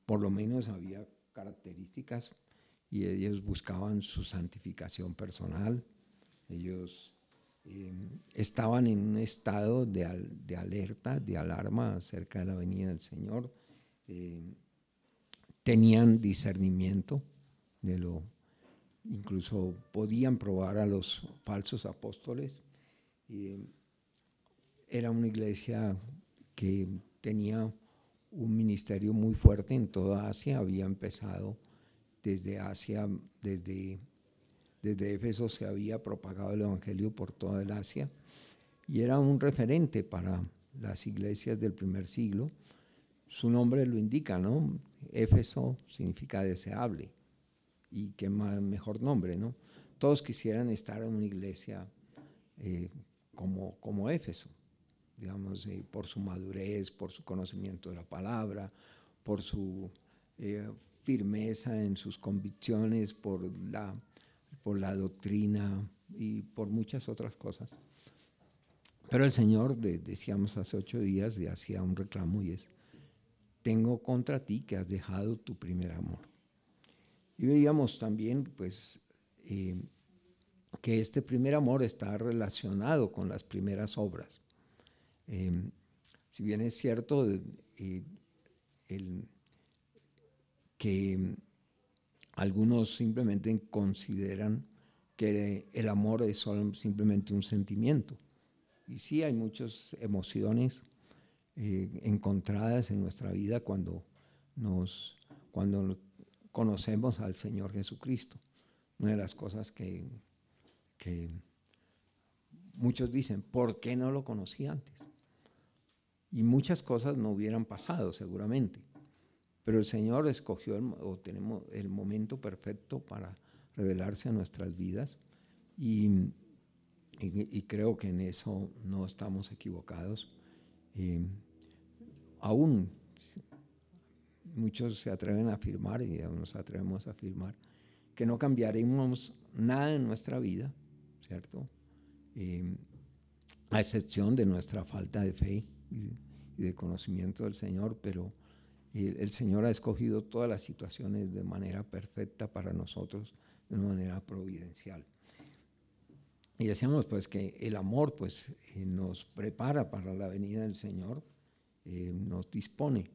por lo menos había características y ellos buscaban su santificación personal. Ellos estaban en un estado de alerta, de alarma acerca de la venida del Señor. Tenían discernimiento de lo, incluso podían probar a los falsos apóstoles. Era una iglesia que tenía un ministerio muy fuerte en toda Asia. Había empezado desde Asia, desde Éfeso se había propagado el evangelio por toda el Asia y era un referente para las iglesias del primer siglo. Su nombre lo indica, ¿no? Éfeso significa deseable, y qué mejor nombre, ¿no? Todos quisieran estar en una iglesia como Éfeso, digamos, por su madurez, por su conocimiento de la palabra, por su firmeza en sus convicciones, por la doctrina y por muchas otras cosas. Pero el Señor, decíamos hace 8 días, le hacía un reclamo y es: tengo contra ti que has dejado tu primer amor. Y veíamos también pues que este primer amor está relacionado con las primeras obras. Si bien es cierto que algunos simplemente consideran que el amor es simplemente un sentimiento. Y sí, hay muchas emociones encontradas en nuestra vida cuando conocemos al Señor Jesucristo. Una de las cosas que muchos dicen: ¿por qué no lo conocí antes? Y muchas cosas no hubieran pasado seguramente, pero el Señor escogió tenemos el momento perfecto para revelarse a nuestras vidas y creo que en eso no estamos equivocados. Aún muchos se atreven a afirmar, y aún nos atrevemos a afirmar, que no cambiaremos nada en nuestra vida, ¿cierto? A excepción de nuestra falta de fe y de conocimiento del Señor, pero el Señor ha escogido todas las situaciones de manera perfecta para nosotros, de una manera providencial. Y decíamos pues que el amor pues nos prepara para la venida del Señor, nos dispone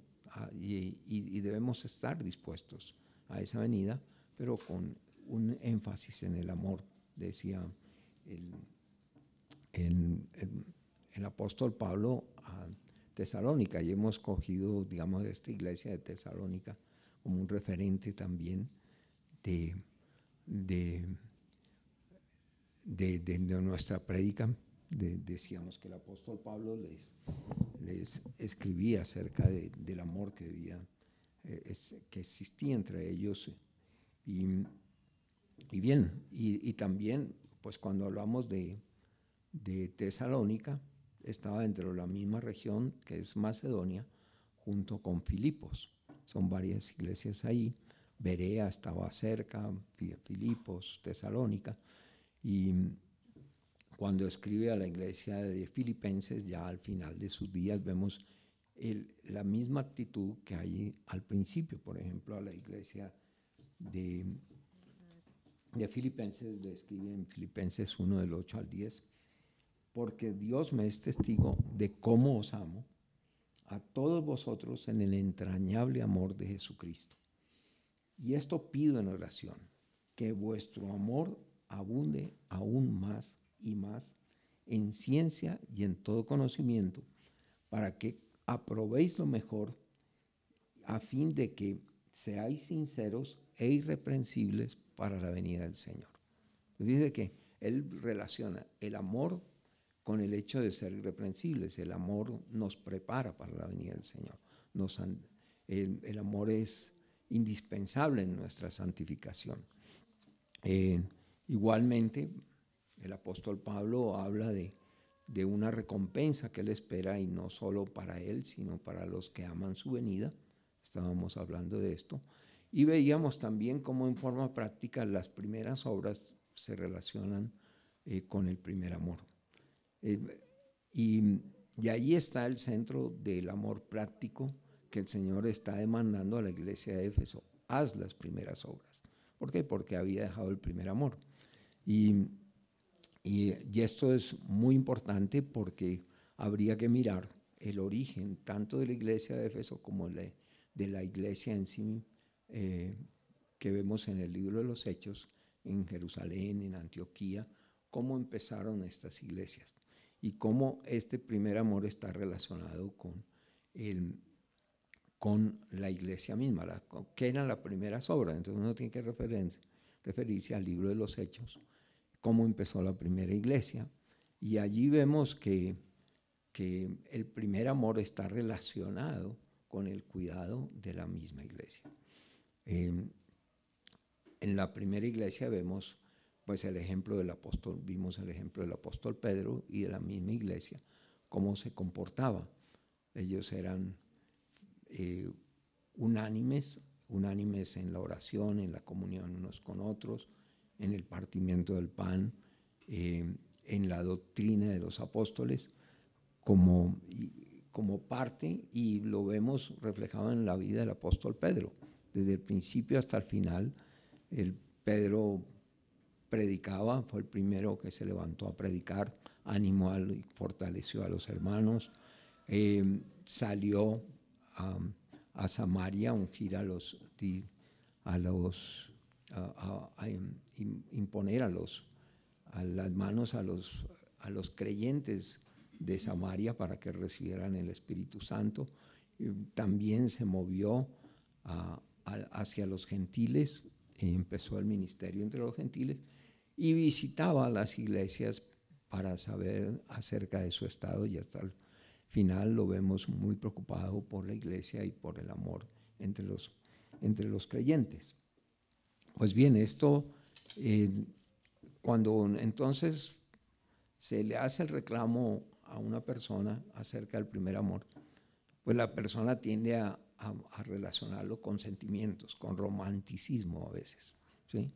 y debemos estar dispuestos a esa venida, pero con un énfasis en el amor, decía el apóstol Pablo a Tesalónica, y hemos cogido, digamos, esta iglesia de Tesalónica como un referente también de nuestra prédica. Decíamos que el apóstol Pablo les escribía acerca del amor que existía entre ellos. Y bien, y también, pues cuando hablamos de Tesalónica, estaba dentro de la misma región que es Macedonia, junto con Filipos. Son varias iglesias ahí. Berea estaba cerca, Filipos, Tesalónica. Y cuando escribe a la iglesia de Filipenses, ya al final de sus días, vemos la misma actitud que hay al principio. Por ejemplo, a la iglesia de Filipenses le escribe en Filipenses 1, del 8 al 10, porque Dios me es testigo de cómo os amo a todos vosotros en el entrañable amor de Jesucristo. Y esto pido en oración, que vuestro amor abunde aún más y más en ciencia y en todo conocimiento, para que aprobéis lo mejor, a fin de que seáis sinceros e irreprensibles para la venida del Señor. Dice que él relaciona el amor con el hecho de ser irreprensibles. El amor nos prepara para la venida del Señor. El amor es indispensable en nuestra santificación. Igualmente, el apóstol Pablo habla de una recompensa que él espera, y no solo para él, sino para los que aman su venida. Estábamos hablando de esto. Y veíamos también cómo en forma práctica las primeras obras se relacionan con el primer amor. Y ahí está el centro del amor práctico que el Señor está demandando a la iglesia de Éfeso: haz las primeras obras. ¿Por qué? Porque había dejado el primer amor. Y esto es muy importante porque habría que mirar el origen tanto de la iglesia de Éfeso como de la iglesia en sí, que vemos en el libro de los Hechos, en Jerusalén, en Antioquía, cómo empezaron estas iglesias y cómo este primer amor está relacionado con la iglesia misma, que eran las primeras obras. Entonces uno tiene que referirse al libro de los Hechos, cómo empezó la primera iglesia, y allí vemos que el primer amor está relacionado con el cuidado de la misma iglesia. En la primera iglesia vemos pues el ejemplo del apóstol, vimos el ejemplo del apóstol Pedro y de la misma iglesia, cómo se comportaba. Ellos eran unánimes en la oración, en la comunión unos con otros, en el partimiento del pan, en la doctrina de los apóstoles, como parte, y lo vemos reflejado en la vida del apóstol Pedro. Desde el principio hasta el final, Pedro predicaba, fue el primero que se levantó a predicar, animó y fortaleció a los hermanos, salió a Samaria a ungir imponer las manos a los creyentes de Samaria para que recibieran el Espíritu Santo. También se movió hacia los gentiles, empezó el ministerio entre los gentiles y visitaba las iglesias para saber acerca de su estado, y hasta el final lo vemos muy preocupado por la iglesia y por el amor entre los creyentes. Pues bien, esto, cuando entonces se le hace el reclamo a una persona acerca del primer amor, pues la persona tiende a relacionarlo con sentimientos, con romanticismo a veces, ¿sí?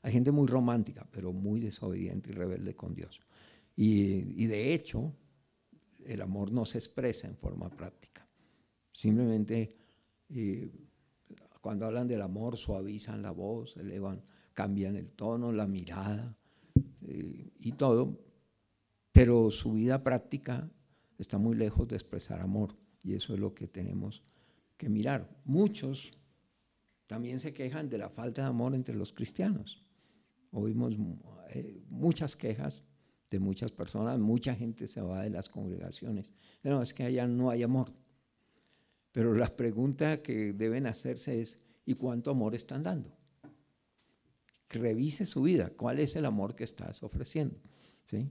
Hay gente muy romántica, pero muy desobediente y rebelde con Dios. Y de hecho, el amor no se expresa en forma práctica. Simplemente cuando hablan del amor suavizan la voz, cambian el tono, la mirada y todo, pero su vida práctica está muy lejos de expresar amor, y eso es lo que tenemos que mirar. Muchos también se quejan de la falta de amor entre los cristianos. Oímos muchas quejas de muchas personas, mucha gente se va de las congregaciones. No, es que allá no hay amor. Pero la pregunta que deben hacerse es: ¿y cuánto amor están dando? Revise su vida. ¿Cuál es el amor que estás ofreciendo? ¿Sí?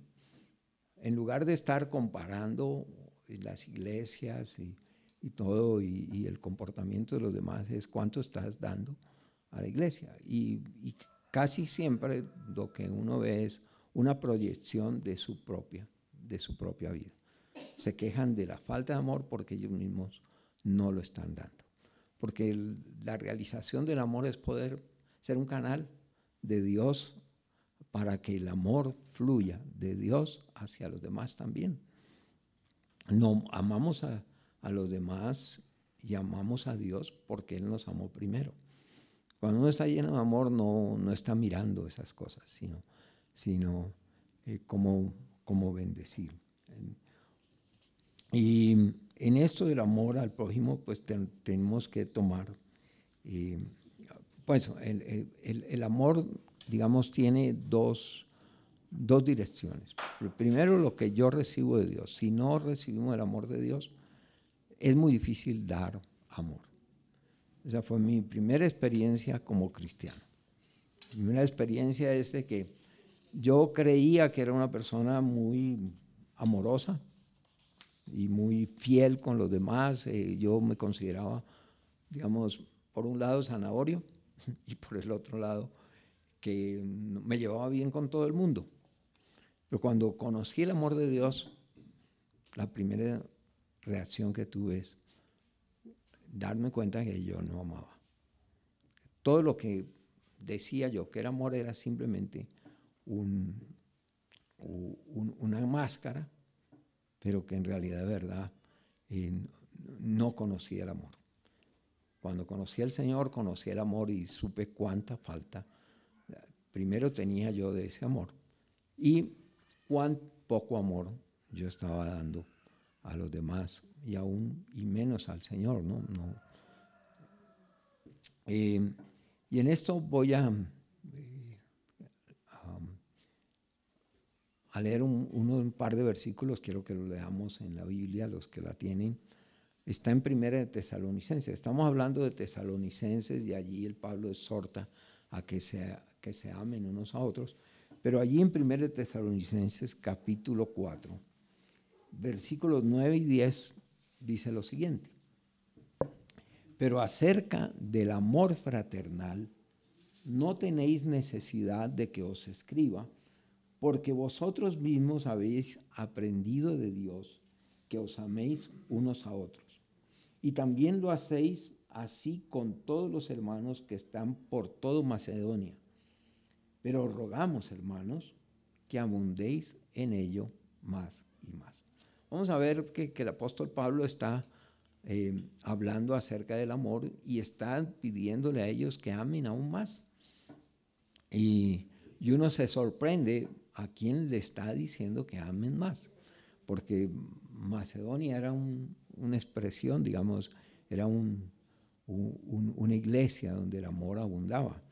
En lugar de estar comparando las iglesias y todo, y el comportamiento de los demás, es cuánto estás dando a la iglesia. Y casi siempre lo que uno ve es una proyección de su propia vida. Se quejan de la falta de amor porque ellos mismos no lo están dando. Porque la realización del amor es poder ser un canal de Dios para que el amor fluya de Dios hacia los demás también. No amamos a los demás y amamos a Dios porque Él nos amó primero. Cuando uno está lleno de amor no está mirando esas cosas, sino cómo bendecir. Y en esto del amor al prójimo, pues tenemos que tomar, pues el amor, digamos, tiene dos direcciones. Primero, lo que yo recibo de Dios. Si no recibimos el amor de Dios, es muy difícil dar amor. Esa fue mi primera experiencia como cristiano. Mi primera experiencia es de que yo creía que era una persona muy amorosa y muy fiel con los demás. Yo me consideraba, digamos, por un lado zanahorio y por el otro lado que me llevaba bien con todo el mundo. Pero cuando conocí el amor de Dios, la primera reacción que tuve es darme cuenta que yo no amaba. Todo lo que decía yo que era amor era simplemente una máscara, pero que en realidad de verdad no conocía el amor. Cuando conocí al Señor, conocí el amor y supe cuánta falta primero tenía yo de ese amor y cuán poco amor yo estaba dando a los demás y menos al Señor, ¿no? Y en esto voy a leer un par de versículos, quiero que los leamos en la Biblia, los que la tienen. Está en Primera de Tesalonicenses. Estamos hablando de Tesalonicenses y allí el Pablo exhorta a que se amen unos a otros. Pero allí en Primera de Tesalonicenses capítulo 4, versículos 9 y 10 dice lo siguiente. Pero acerca del amor fraternal, no tenéis necesidad de que os escriba, porque vosotros mismos habéis aprendido de Dios que os améis unos a otros. Y también lo hacéis así con todos los hermanos que están por toda Macedonia. Pero os rogamos, hermanos, que abundéis en ello más y más. Vamos a ver que el apóstol Pablo está hablando acerca del amor y está pidiéndole a ellos que amen aún más. Y uno se sorprende a quién le está diciendo que amen más, porque Macedonia era una expresión, digamos, era una iglesia donde el amor abundaba.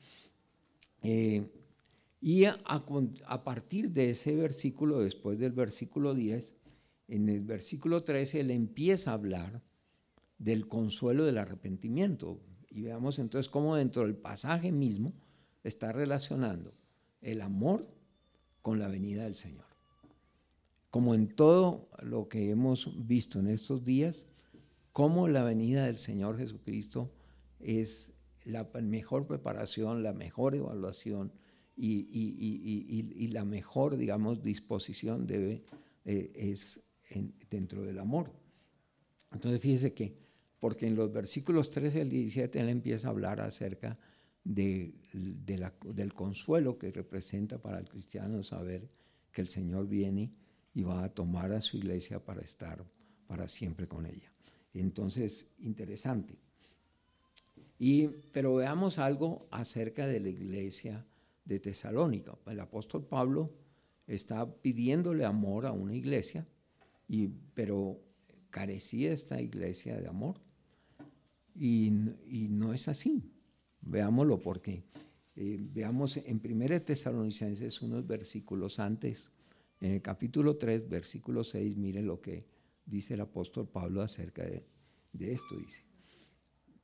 Y a partir de ese versículo, después del versículo 10, en el versículo 13, él empieza a hablar del consuelo del arrepentimiento. Y veamos entonces cómo dentro del pasaje mismo está relacionando el amor con la venida del Señor. Como en todo lo que hemos visto en estos días, cómo la venida del Señor Jesucristo es la mejor preparación, la mejor evaluación y la mejor, digamos, disposición es dentro del amor. Entonces fíjese que, porque en los versículos 13 al 17 él empieza a hablar acerca del consuelo que representa para el cristiano saber que el Señor viene y va a tomar a su iglesia para estar para siempre con ella. Entonces, interesante. Pero veamos algo acerca de la iglesia de Tesalónica. El apóstol Pablo está pidiéndole amor a una iglesia, pero carecía esta iglesia de amor. Y no es así. Veámoslo porque veamos en 1 Tesalonicenses unos versículos antes, en el capítulo 3, versículo 6, miren lo que dice el apóstol Pablo acerca de esto, dice.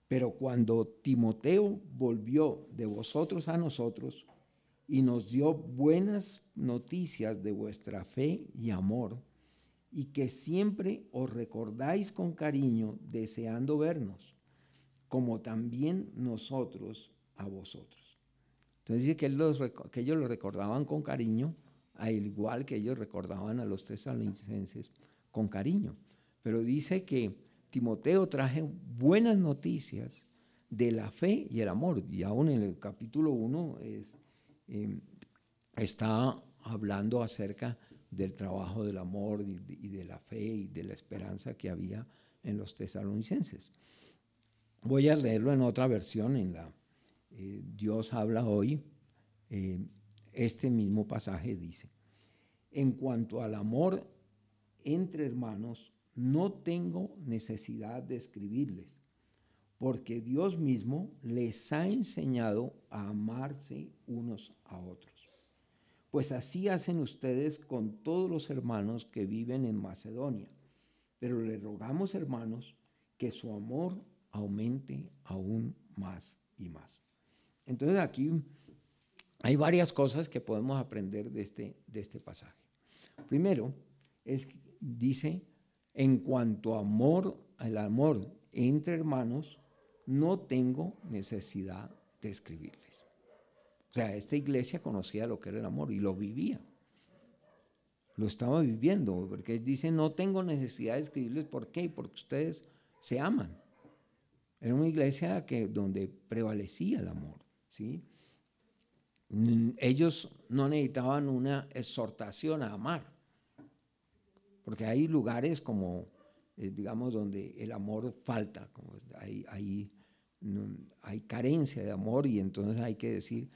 Pero cuando Timoteo volvió de vosotros a nosotros y nos dio buenas noticias de vuestra fe y amor, y que siempre os recordáis con cariño deseando vernos, como también nosotros a vosotros. Entonces dice que ellos lo recordaban con cariño, al igual que ellos recordaban a los tesalonicenses con cariño. Pero dice que Timoteo traje buenas noticias de la fe y el amor. Y aún en el capítulo 1 está hablando acerca del trabajo del amor y de la fe y de la esperanza que había en los tesalonicenses. Voy a leerlo en otra versión, en la Dios habla hoy. Este mismo pasaje dice: en cuanto al amor entre hermanos, no tengo necesidad de escribirles, porque Dios mismo les ha enseñado a amarse unos a otros. Pues así hacen ustedes con todos los hermanos que viven en Macedonia. Pero les rogamos, hermanos, que su amor aumente aún más y más. Entonces aquí hay varias cosas que podemos aprender de este pasaje. Primero, dice, en cuanto al amor entre hermanos, no tengo necesidad de escribirles. O sea, esta iglesia conocía lo que era el amor y lo vivía. Lo estaba viviendo, porque dice, no tengo necesidad de escribirles. ¿Por qué? Porque ustedes se aman. Era una iglesia donde prevalecía el amor, ¿sí? Ellos no necesitaban una exhortación a amar, porque hay lugares como, digamos, donde el amor falta, como hay hay carencia de amor y entonces hay que decir,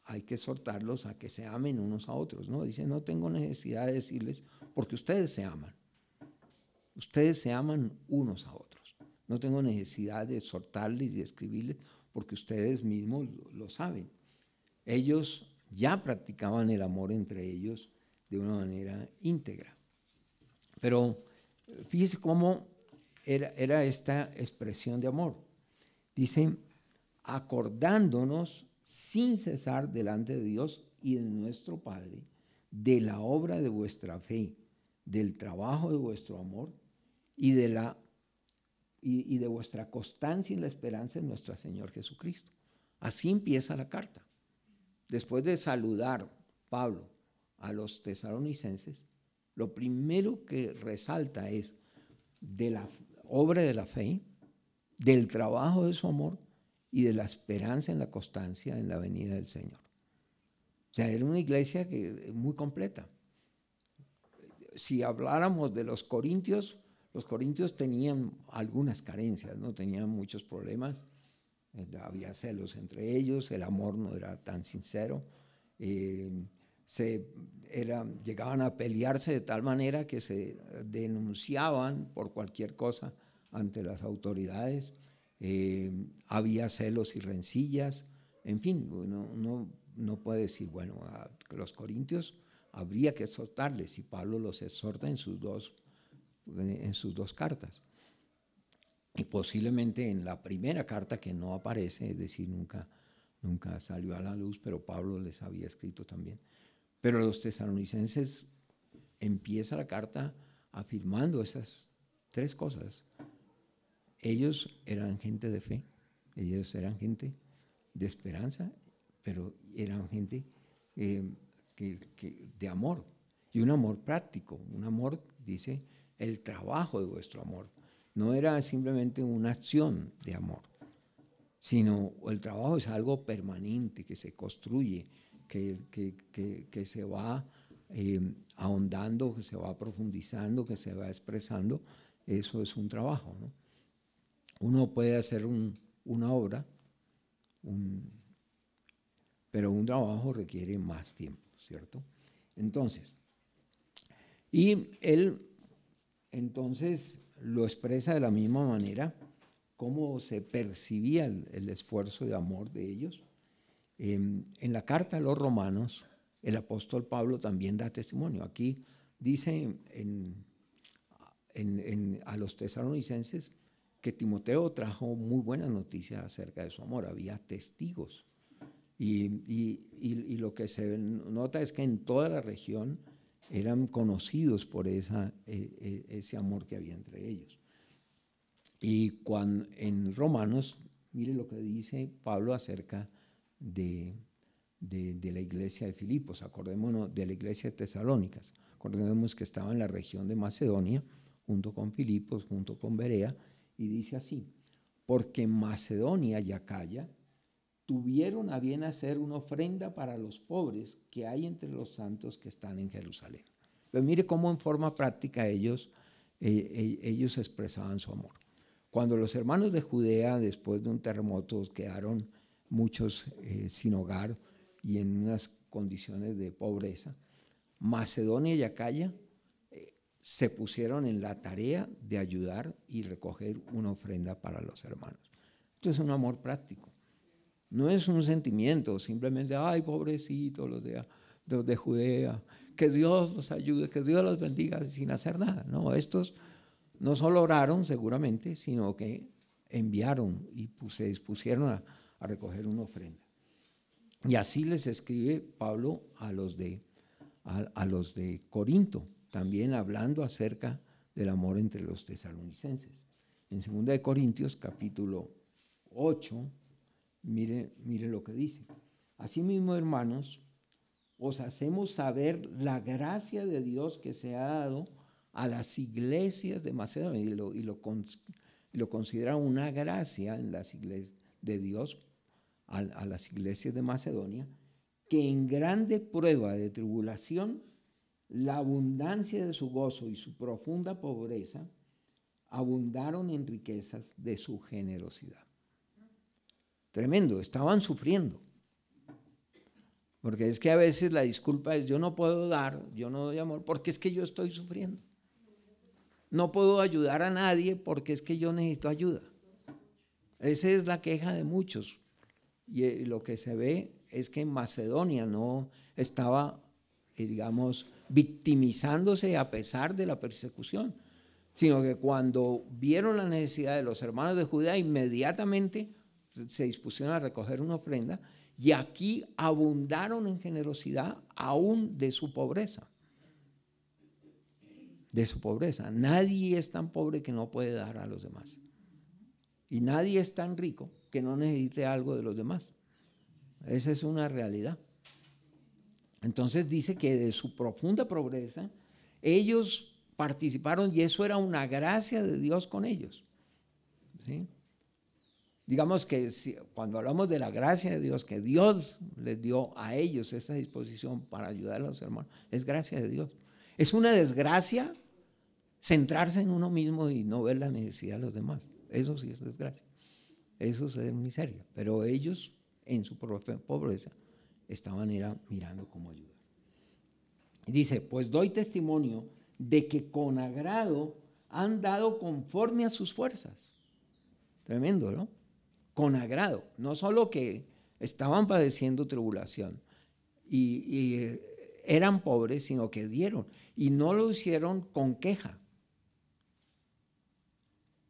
hay que exhortarlos a que se amen unos a otros, ¿no? Dice, no tengo necesidad de decirles porque ustedes se aman. Ustedes se aman unos a otros. No tengo necesidad de exhortarles y de escribirles porque ustedes mismos lo saben. Ellos ya practicaban el amor entre ellos de una manera íntegra. Pero fíjese cómo era esta expresión de amor. Dice, acordándonos sin cesar delante de Dios y de nuestro Padre, de la obra de vuestra fe, del trabajo de vuestro amor y de vuestra constancia en la esperanza en nuestro Señor Jesucristo. Así empieza la carta. Después de saludar Pablo a los tesalonicenses, lo primero que resalta es de la obra de la fe, del trabajo de su amor y de la esperanza en la constancia en la venida del Señor. O sea, era una iglesia muy completa. Si habláramos de los corintios tenían algunas carencias, ¿no? Tenían muchos problemas, había celos entre ellos, el amor no era tan sincero, llegaban a pelearse de tal manera que se denunciaban por cualquier cosa ante las autoridades, había celos y rencillas, en fin, uno no puede decir, bueno, a los corintios habría que exhortarles y Pablo los exhorta en sus dos cartas. Y posiblemente en la primera carta que no aparece, es decir, nunca salió a la luz, pero Pablo les había escrito también. Pero los tesalonicenses empieza la carta afirmando esas tres cosas. Ellos eran gente de fe, ellos eran gente de esperanza, pero eran gente de amor, y un amor práctico, un amor, dice, el trabajo de vuestro amor. No era simplemente una acción de amor, sino el trabajo es algo permanente, que se construye, que se va ahondando, que se va profundizando, que se va expresando. Eso es un trabajo, ¿no? Uno puede hacer una obra, pero un trabajo requiere más tiempo, ¿cierto? Entonces, y él entonces lo expresa de la misma manera, cómo se percibía el esfuerzo de amor de ellos. En la carta a los romanos, el apóstol Pablo también da testimonio. Aquí dice a los tesalonicenses que Timoteo trajo muy buenas noticias acerca de su amor, había testigos. Y lo que se nota es que en toda la región eran conocidos por ese amor que había entre ellos. Y en Romanos, mire lo que dice Pablo acerca de la iglesia de Filipos. Acordémonos de la iglesia de Tesalónicas. Acordémonos que estaba en la región de Macedonia, junto con Filipos, junto con Berea, y dice así, porque Macedonia y Acaya tuvieron a bien hacer una ofrenda para los pobres que hay entre los santos que están en Jerusalén. Pero mire cómo en forma práctica ellos expresaban su amor. Cuando los hermanos de Judea, después de un terremoto, quedaron muchos sin hogar y en unas condiciones de pobreza, Macedonia y Acaya se pusieron en la tarea de ayudar y recoger una ofrenda para los hermanos. Esto es un amor práctico. No es un sentimiento, simplemente, ay, pobrecitos los de Judea, que Dios los ayude, que Dios los bendiga sin hacer nada. No, estos no solo oraron seguramente, sino que enviaron y se dispusieron a recoger una ofrenda. Y así les escribe Pablo a los de Corinto, también hablando acerca del amor entre los tesalonicenses. En 2 Corintios capítulo 8, mire lo que dice. Asimismo, hermanos, os hacemos saber la gracia de Dios que se ha dado a las iglesias de Macedonia, y lo considera una gracia en las iglesias de Dios a las iglesias de Macedonia, que en grande prueba de tribulación, la abundancia de su gozo y su profunda pobreza abundaron en riquezas de su generosidad. Tremendo, estaban sufriendo. Porque es que a veces la disculpa es: yo no puedo dar, yo no doy amor, porque es que yo estoy sufriendo. No puedo ayudar a nadie porque es que yo necesito ayuda. Esa es la queja de muchos. Y lo que se ve es que en Macedonia no estaba, digamos, victimizándose a pesar de la persecución, sino que cuando vieron la necesidad de los hermanos de Judea, inmediatamente se dispusieron a recoger una ofrenda, y aquí abundaron en generosidad aún de su pobreza. De su pobreza. Nadie es tan pobre que no puede dar a los demás. Y nadie es tan rico que no necesite algo de los demás. Esa es una realidad. Entonces dice que de su profunda pobreza ellos participaron, y eso era una gracia de Dios con ellos. ¿Sí? Digamos que cuando hablamos de la gracia de Dios, que Dios les dio a ellos esa disposición para ayudar a los hermanos, es gracia de Dios. Es una desgracia centrarse en uno mismo y no ver la necesidad de los demás. Eso sí es desgracia. Eso es miseria. Pero ellos, en su pobreza, estaban mirando cómo ayudar. Dice: pues doy testimonio de que con agrado han dado conforme a sus fuerzas. Tremendo, ¿no? Con agrado. No solo que estaban padeciendo tribulación y eran pobres, sino que dieron. Y no lo hicieron con queja,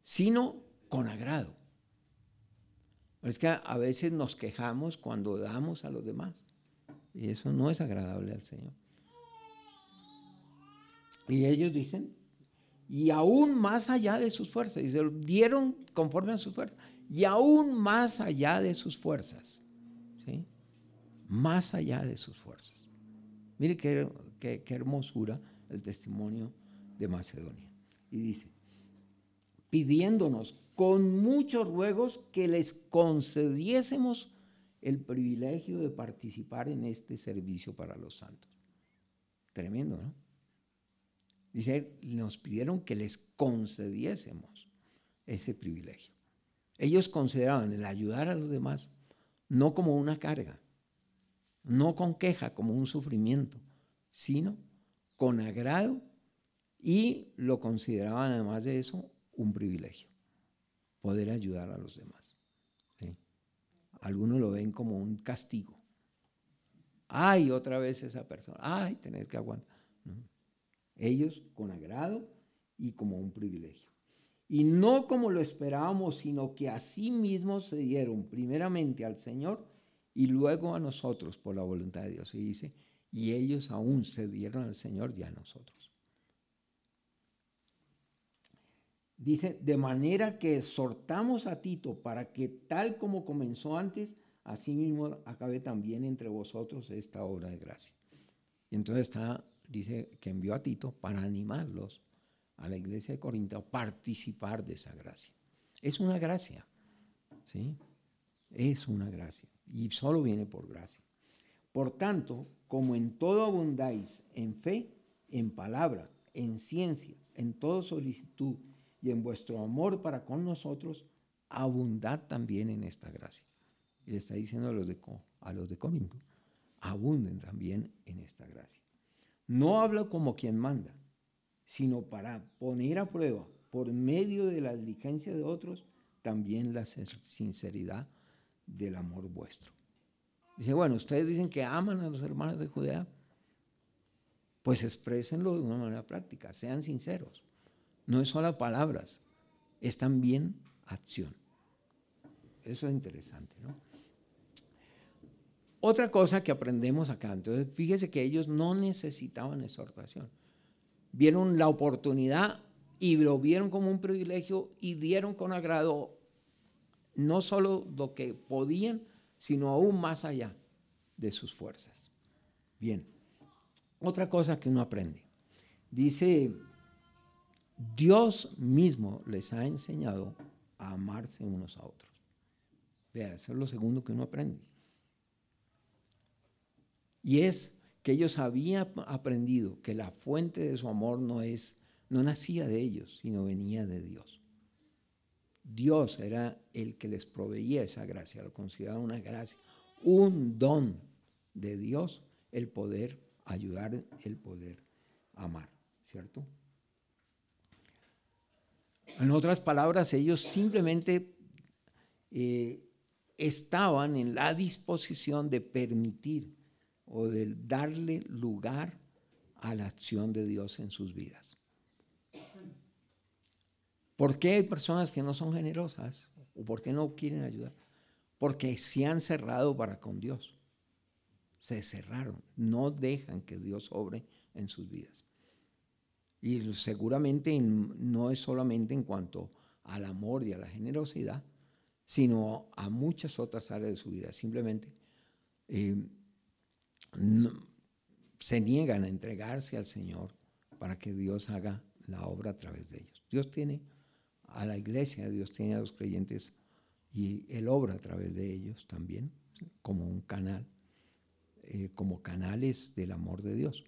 sino con agrado. Es que a veces nos quejamos cuando damos a los demás, y eso no es agradable al Señor. Y ellos dicen: y aún más allá de sus fuerzas. Y se dieron conforme a sus fuerzas. Y aún más allá de sus fuerzas. ¿Sí? Más allá de sus fuerzas. Mire qué hermosura el testimonio de Macedonia. Y dice: pidiéndonos con muchos ruegos que les concediésemos el privilegio de participar en este servicio para los santos. Tremendo, ¿no? Dice, nos pidieron que les concediésemos ese privilegio. Ellos consideraban el ayudar a los demás no como una carga, no con queja, como un sufrimiento, sino con agrado, y lo consideraban, además de eso, un privilegio, poder ayudar a los demás. ¿Sí? Algunos lo ven como un castigo. Ay, otra vez esa persona. Ay, tenés que aguantar. ¿No? Ellos con agrado y como un privilegio. Y no como lo esperábamos, sino que a sí mismos se dieron primeramente al Señor y luego a nosotros por la voluntad de Dios. Y dice, y ellos aún se dieron al Señor y a nosotros. Dice, de manera que exhortamos a Tito para que tal como comenzó antes, así mismo acabe también entre vosotros esta obra de gracia. Y entonces dice que envió a Tito para animarlos a la iglesia de Corinto a participar de esa gracia. Es una gracia, ¿sí? Es una gracia y solo viene por gracia. Por tanto, como en todo abundáis en fe, en palabra, en ciencia, en toda solicitud y en vuestro amor para con nosotros, abundad también en esta gracia. Y le está diciendo a los de Corinto, abunden también en esta gracia. No hablo como quien manda, sino para poner a prueba, por medio de la diligencia de otros, también la sinceridad del amor vuestro. Dice, bueno, ustedes dicen que aman a los hermanos de Judea, pues exprésenlo de una manera práctica, sean sinceros. No es solo palabras, es también acción. Eso es interesante, ¿no? Otra cosa que aprendemos acá, entonces fíjese que ellos no necesitaban exhortación. Vieron la oportunidad y lo vieron como un privilegio y dieron con agrado no solo lo que podían, sino aún más allá de sus fuerzas. Bien, otra cosa que uno aprende. Dice, Dios mismo les ha enseñado a amarse unos a otros. Vea, eso es lo segundo que uno aprende. Y es que ellos habían aprendido que la fuente de su amor no nacía de ellos, sino venía de Dios. Dios era el que les proveía esa gracia, lo consideraban una gracia, un don de Dios, el poder ayudar, el poder amar, ¿cierto? En otras palabras, ellos simplemente estaban en la disposición de permitir o de darle lugar a la acción de Dios en sus vidas. ¿Por qué hay personas que no son generosas? ¿O por qué no quieren ayudar? Porque se han cerrado para con Dios. Se cerraron, no dejan que Dios obre en sus vidas. Y seguramente no es solamente en cuanto al amor y a la generosidad, sino a muchas otras áreas de su vida. Simplemente se niegan a entregarse al Señor para que Dios haga la obra a través de ellos. Dios tiene a la iglesia, Dios tiene a los creyentes y Él obra a través de ellos también, como un canal, como canales del amor de Dios.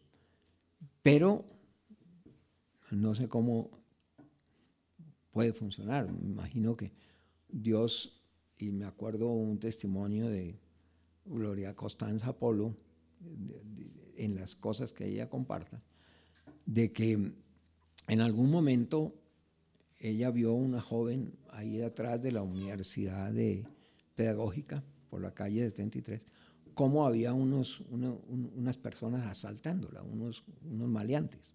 Pero no sé cómo puede funcionar. Me imagino que Dios, y me acuerdo un testimonio de Gloria Costanza Polo, en las cosas que ella comparta, de que en algún momento ella vio una joven ahí atrás de la Universidad Pedagógica, por la calle 73, cómo había unas personas asaltándola, unos maleantes.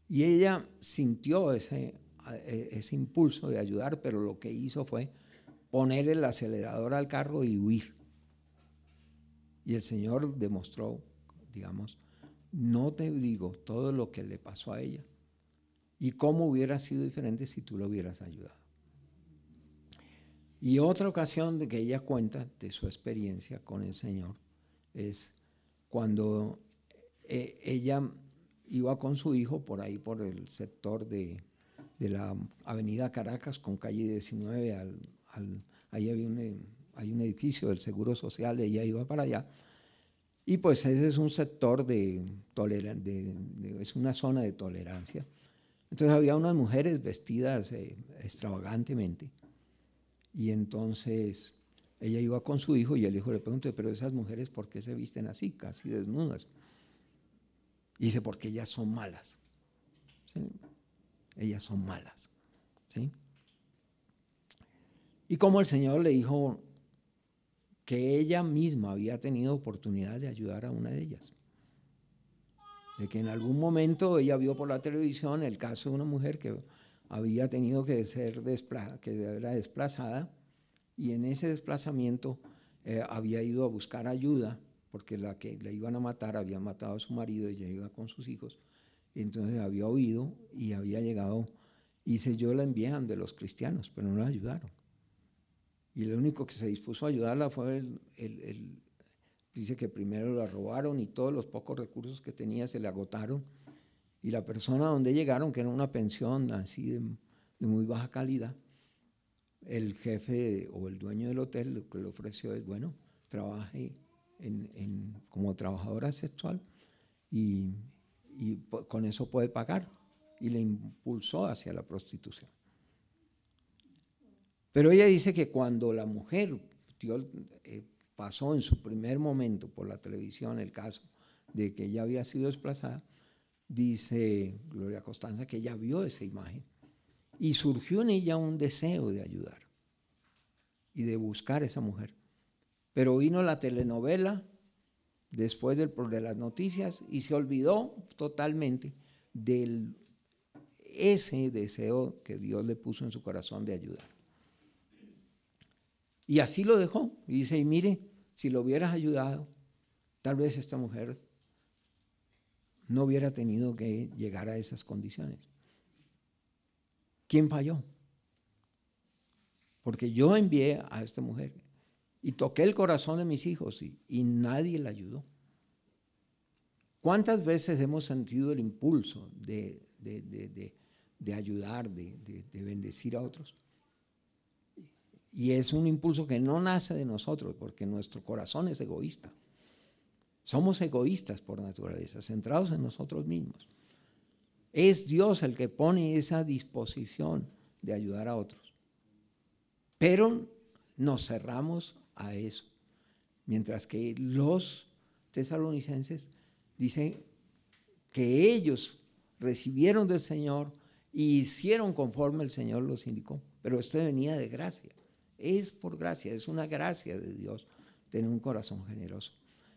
Y ella sintió ese impulso de ayudar, pero lo que hizo fue poner el acelerador al carro y huir. Y el Señor demostró, digamos, no te digo todo lo que le pasó a ella y cómo hubiera sido diferente si tú lo hubieras ayudado. Y otra ocasión de que ella cuenta de su experiencia con el Señor es cuando ella iba con su hijo por ahí, por el sector de la avenida Caracas con calle 19, ahí hay un edificio del Seguro Social, ella iba para allá. Y pues ese es un sector es una zona de tolerancia. Entonces había unas mujeres vestidas extravagantemente. Y entonces ella iba con su hijo y el hijo le preguntó, pero esas mujeres, ¿por qué se visten así, casi desnudas? Y dice, porque ellas son malas. ¿Sí? Ellas son malas. ¿Sí? Y como el Señor le dijo que ella misma había tenido oportunidad de ayudar a una de ellas. De que en algún momento ella vio por la televisión el caso de una mujer que había tenido que ser desplazada y en ese desplazamiento había ido a buscar ayuda porque la que le iban a matar había matado a su marido y ella iba con sus hijos. Y entonces había huido y había llegado, y dice, yo la envié de los cristianos, pero no la ayudaron. Y el único que se dispuso a ayudarla fue dice que primero la robaron y todos los pocos recursos que tenía se le agotaron. Y la persona donde llegaron, que era una pensión así de muy baja calidad, el jefe o el dueño del hotel lo que le ofreció es, bueno, trabaje como trabajadora sexual y con eso puede pagar. Y le impulsó hacia la prostitución. Pero ella dice que cuando la mujer pasó en su primer momento por la televisión el caso de que ella había sido desplazada, dice Gloria Costanza que ella vio esa imagen y surgió en ella un deseo de ayudar y de buscar a esa mujer. Pero vino la telenovela después de las noticias y se olvidó totalmente de ese deseo que Dios le puso en su corazón de ayudar. Y así lo dejó. Y dice, y mire, si lo hubieras ayudado, tal vez esta mujer no hubiera tenido que llegar a esas condiciones. ¿Quién falló? Porque yo envié a esta mujer y toqué el corazón de mis hijos y nadie la ayudó. ¿Cuántas veces hemos sentido el impulso de ayudar, de bendecir a otros? Y es un impulso que no nace de nosotros, porque nuestro corazón es egoísta. Somos egoístas por naturaleza, centrados en nosotros mismos. Es Dios el que pone esa disposición de ayudar a otros. Pero nos cerramos a eso. Mientras que los tesalonicenses dicen que ellos recibieron del Señor y hicieron conforme el Señor los indicó. Pero esto venía de gracia. Es por gracia, es una gracia de Dios tener un corazón generoso.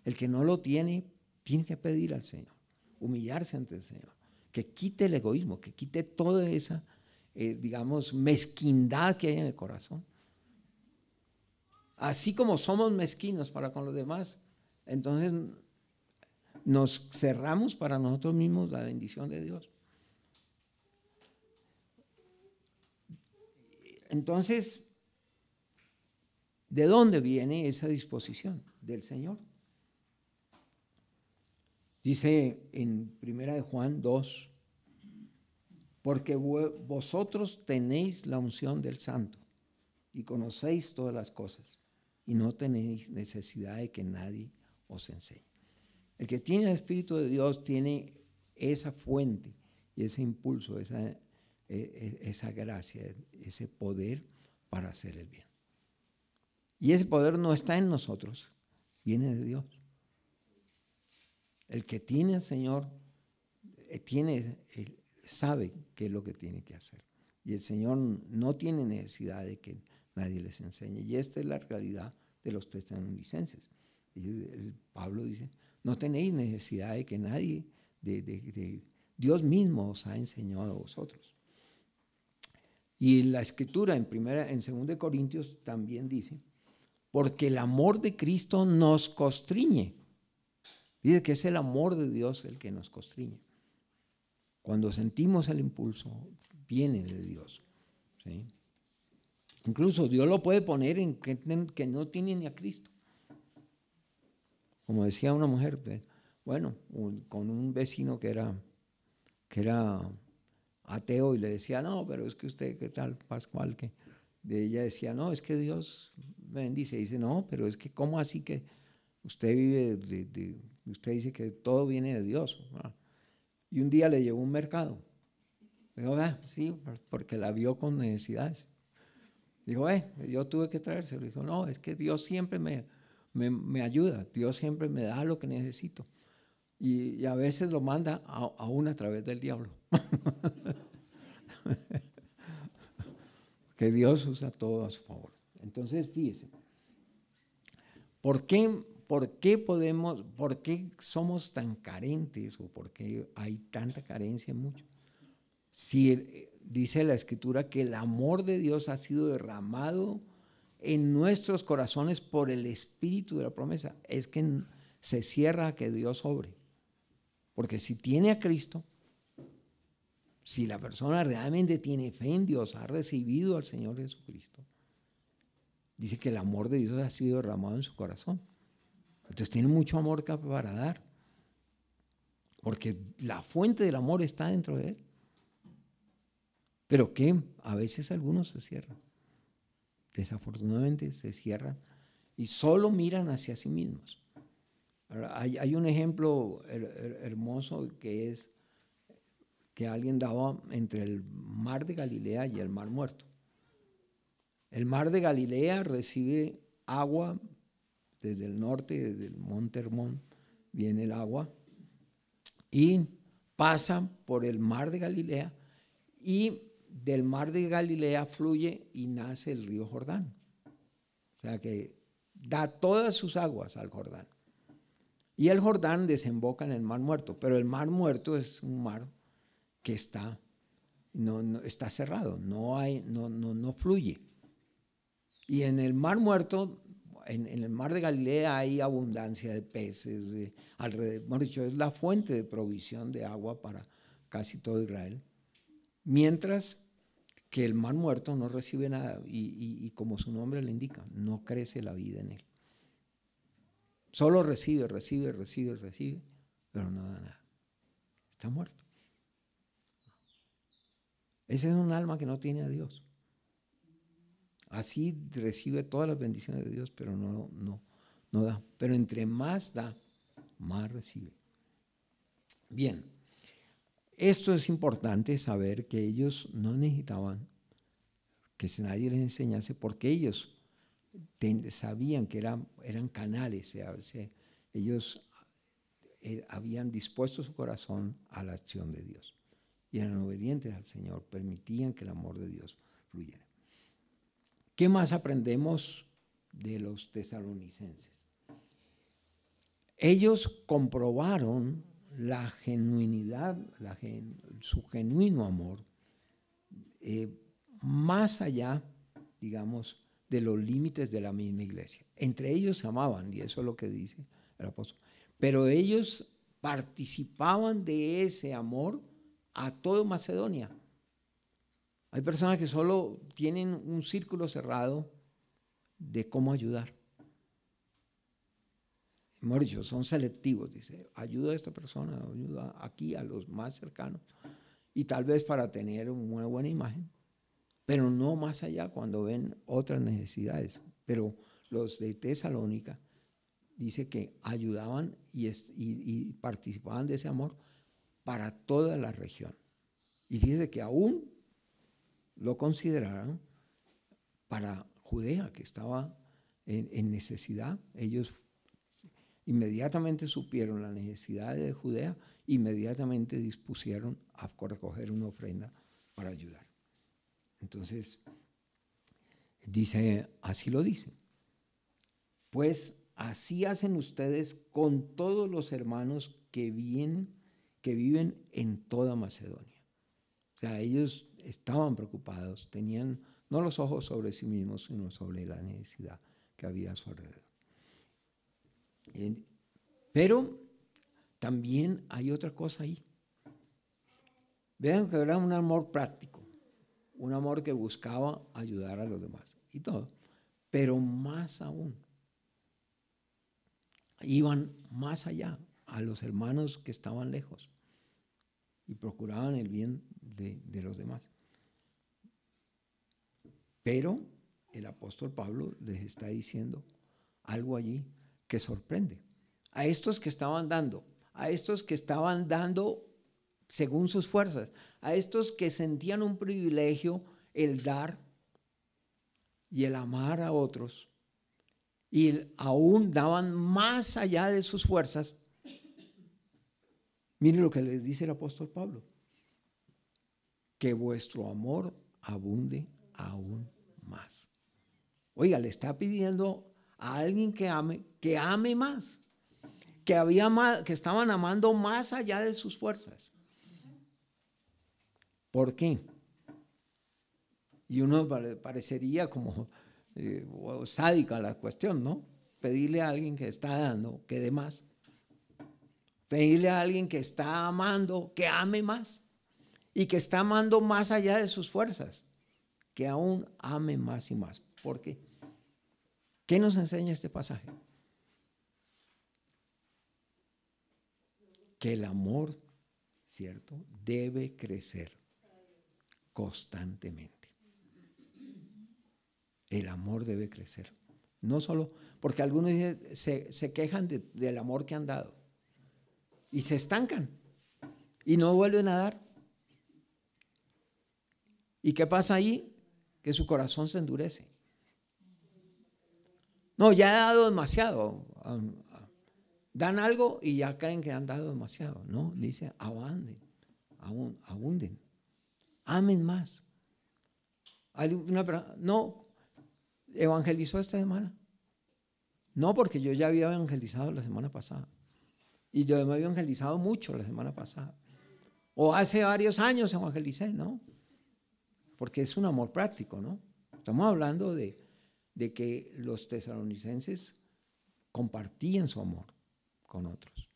El que no lo tiene, tiene que pedir al Señor, humillarse ante el Señor, que quite el egoísmo, que quite toda esa, digamos, mezquindad que hay en el corazón. Así como somos mezquinos para con los demás, entonces nos cerramos para nosotros mismos la bendición de Dios. Entonces, ¿de dónde viene esa disposición? Del Señor. Dice en 1 Juan 2, porque vosotros tenéis la unción del Santo y conocéis todas las cosas y no tenéis necesidad de que nadie os enseñe. El que tiene el Espíritu de Dios tiene esa fuente y ese impulso, esa gracia, ese poder para hacer el bien. Y ese poder no está en nosotros, viene de Dios. El que tiene al Señor sabe qué es lo que tiene que hacer. Y el Señor no tiene necesidad de que nadie les enseñe. Y esta es la realidad de los tesalonicenses. Pablo dice, no tenéis necesidad de que nadie, Dios mismo os ha enseñado a vosotros. Y la Escritura en 2 Corintios también dice, porque el amor de Cristo nos constriñe. Dice que es el amor de Dios el que nos constriñe. Cuando sentimos el impulso, viene de Dios. ¿Sí? Incluso Dios lo puede poner en que no tiene ni a Cristo. Como decía una mujer, bueno, con un vecino que era ateo y le decía, no, pero es que usted, ¿qué tal, Pascual? Que ella decía, no, es que Dios me bendice. Y dice, no, pero es que ¿cómo así que usted vive usted dice que todo viene de Dios? Y un día le llevó un mercado. Dijo, sí, porque la vio con necesidades. Dijo, yo tuve que traérselo. Dijo, no, es que Dios siempre me ayuda, Dios siempre me da lo que necesito. Y a veces lo manda aún a través del diablo. Que Dios usa todo a su favor. Entonces, fíjese, ¿por qué somos tan carentes o por qué hay tanta carencia en mucho? Si dice la Escritura que el amor de Dios ha sido derramado en nuestros corazones por el Espíritu de la promesa, es que se cierra a que Dios obre. Porque si tiene a Cristo, si la persona realmente tiene fe en Dios, ha recibido al Señor Jesucristo, dice que el amor de Dios ha sido derramado en su corazón. Entonces tiene mucho amor para dar. Porque la fuente del amor está dentro de él. Pero que a veces algunos se cierran. Desafortunadamente se cierran y solo miran hacia sí mismos. Ahora, hay un ejemplo hermoso que es que alguien daba entre el mar de Galilea y el mar Muerto. El mar de Galilea recibe agua desde el norte, desde el monte Hermón, viene el agua y pasa por el mar de Galilea y del mar de Galilea fluye y nace el río Jordán. O sea que da todas sus aguas al Jordán. Y el Jordán desemboca en el mar Muerto, pero el mar Muerto es un mar que está cerrado, no fluye. Y en el mar Muerto, en el mar de Galilea hay abundancia de peces, alrededor, es la fuente de provisión de agua para casi todo Israel. Mientras que el mar Muerto no recibe nada y como su nombre le indica, no crece la vida en él. Solo recibe, pero no da nada. Está muerto. Ese es un alma que no tiene a Dios. Así recibe todas las bendiciones de Dios, pero no da. Pero entre más da, más recibe. Bien, esto es importante saber que ellos no necesitaban que nadie les enseñase, porque ellos sabían que eran canales, ellos habían dispuesto su corazón a la acción de Dios y eran obedientes al Señor, permitían que el amor de Dios fluyera. ¿Qué más aprendemos de los tesalonicenses? Ellos comprobaron la genuinidad, su genuino amor, más allá, digamos, de los límites de la misma iglesia. Entre ellos se amaban, y eso es lo que dice el apóstol. Pero ellos participaban de ese amor a todo Macedonia. Hay personas que solo tienen un círculo cerrado de cómo ayudar. Mejor dicho, son selectivos. Dice, ayuda a esta persona, ayuda aquí a los más cercanos. Y tal vez para tener una buena imagen, pero no más allá cuando ven otras necesidades. Pero los de Tesalónica dice que ayudaban y participaban de ese amor para toda la región. Y fíjese que aún lo consideraron para Judea, que estaba en necesidad. Ellos inmediatamente supieron la necesidad de Judea, inmediatamente dispusieron a recoger una ofrenda para ayudar. Entonces, dice, así lo dice. Pues así hacen ustedes con todos los hermanos que viven en toda Macedonia. O sea, ellos estaban preocupados, tenían no los ojos sobre sí mismos, sino sobre la necesidad que había a su alrededor. Pero también hay otra cosa ahí. Vean que era un amor práctico, un amor que buscaba ayudar a los demás y todo. Pero más aún, iban más allá a los hermanos que estaban lejos y procuraban el bien de los demás. Pero el apóstol Pablo les está diciendo algo allí que sorprende. A estos que estaban dando según sus fuerzas, a estos que sentían un privilegio el dar y el amar a otros, y aún daban más allá de sus fuerzas. Miren lo que les dice el apóstol Pablo: que vuestro amor abunde aún más. Oiga, le está pidiendo a alguien que ame más, que estaban amando más allá de sus fuerzas. ¿Por qué? Y uno parecería como sádica la cuestión, ¿no? Pedirle a alguien que está dando que dé más. Pedirle a alguien que está amando que ame más. Y que está amando más allá de sus fuerzas, que aún ame más y más. ¿Por qué? ¿Qué nos enseña este pasaje? Que el amor, ¿cierto?, debe crecer constantemente. El amor debe crecer. No solo, porque algunos se quejan del amor que han dado y se estancan y no vuelven a dar. ¿Y qué pasa ahí? Que su corazón se endurece. No, ya he dado demasiado. Dan algo y ya creen que han dado demasiado. No, dice, abunden. Amen más. No, evangelizó esta semana. No, porque yo ya había evangelizado la semana pasada. Y yo me había evangelizado mucho la semana pasada. O hace varios años evangelicé, ¿no? Porque es un amor práctico, ¿no? Estamos hablando de que los tesalonicenses compartían su amor con otros.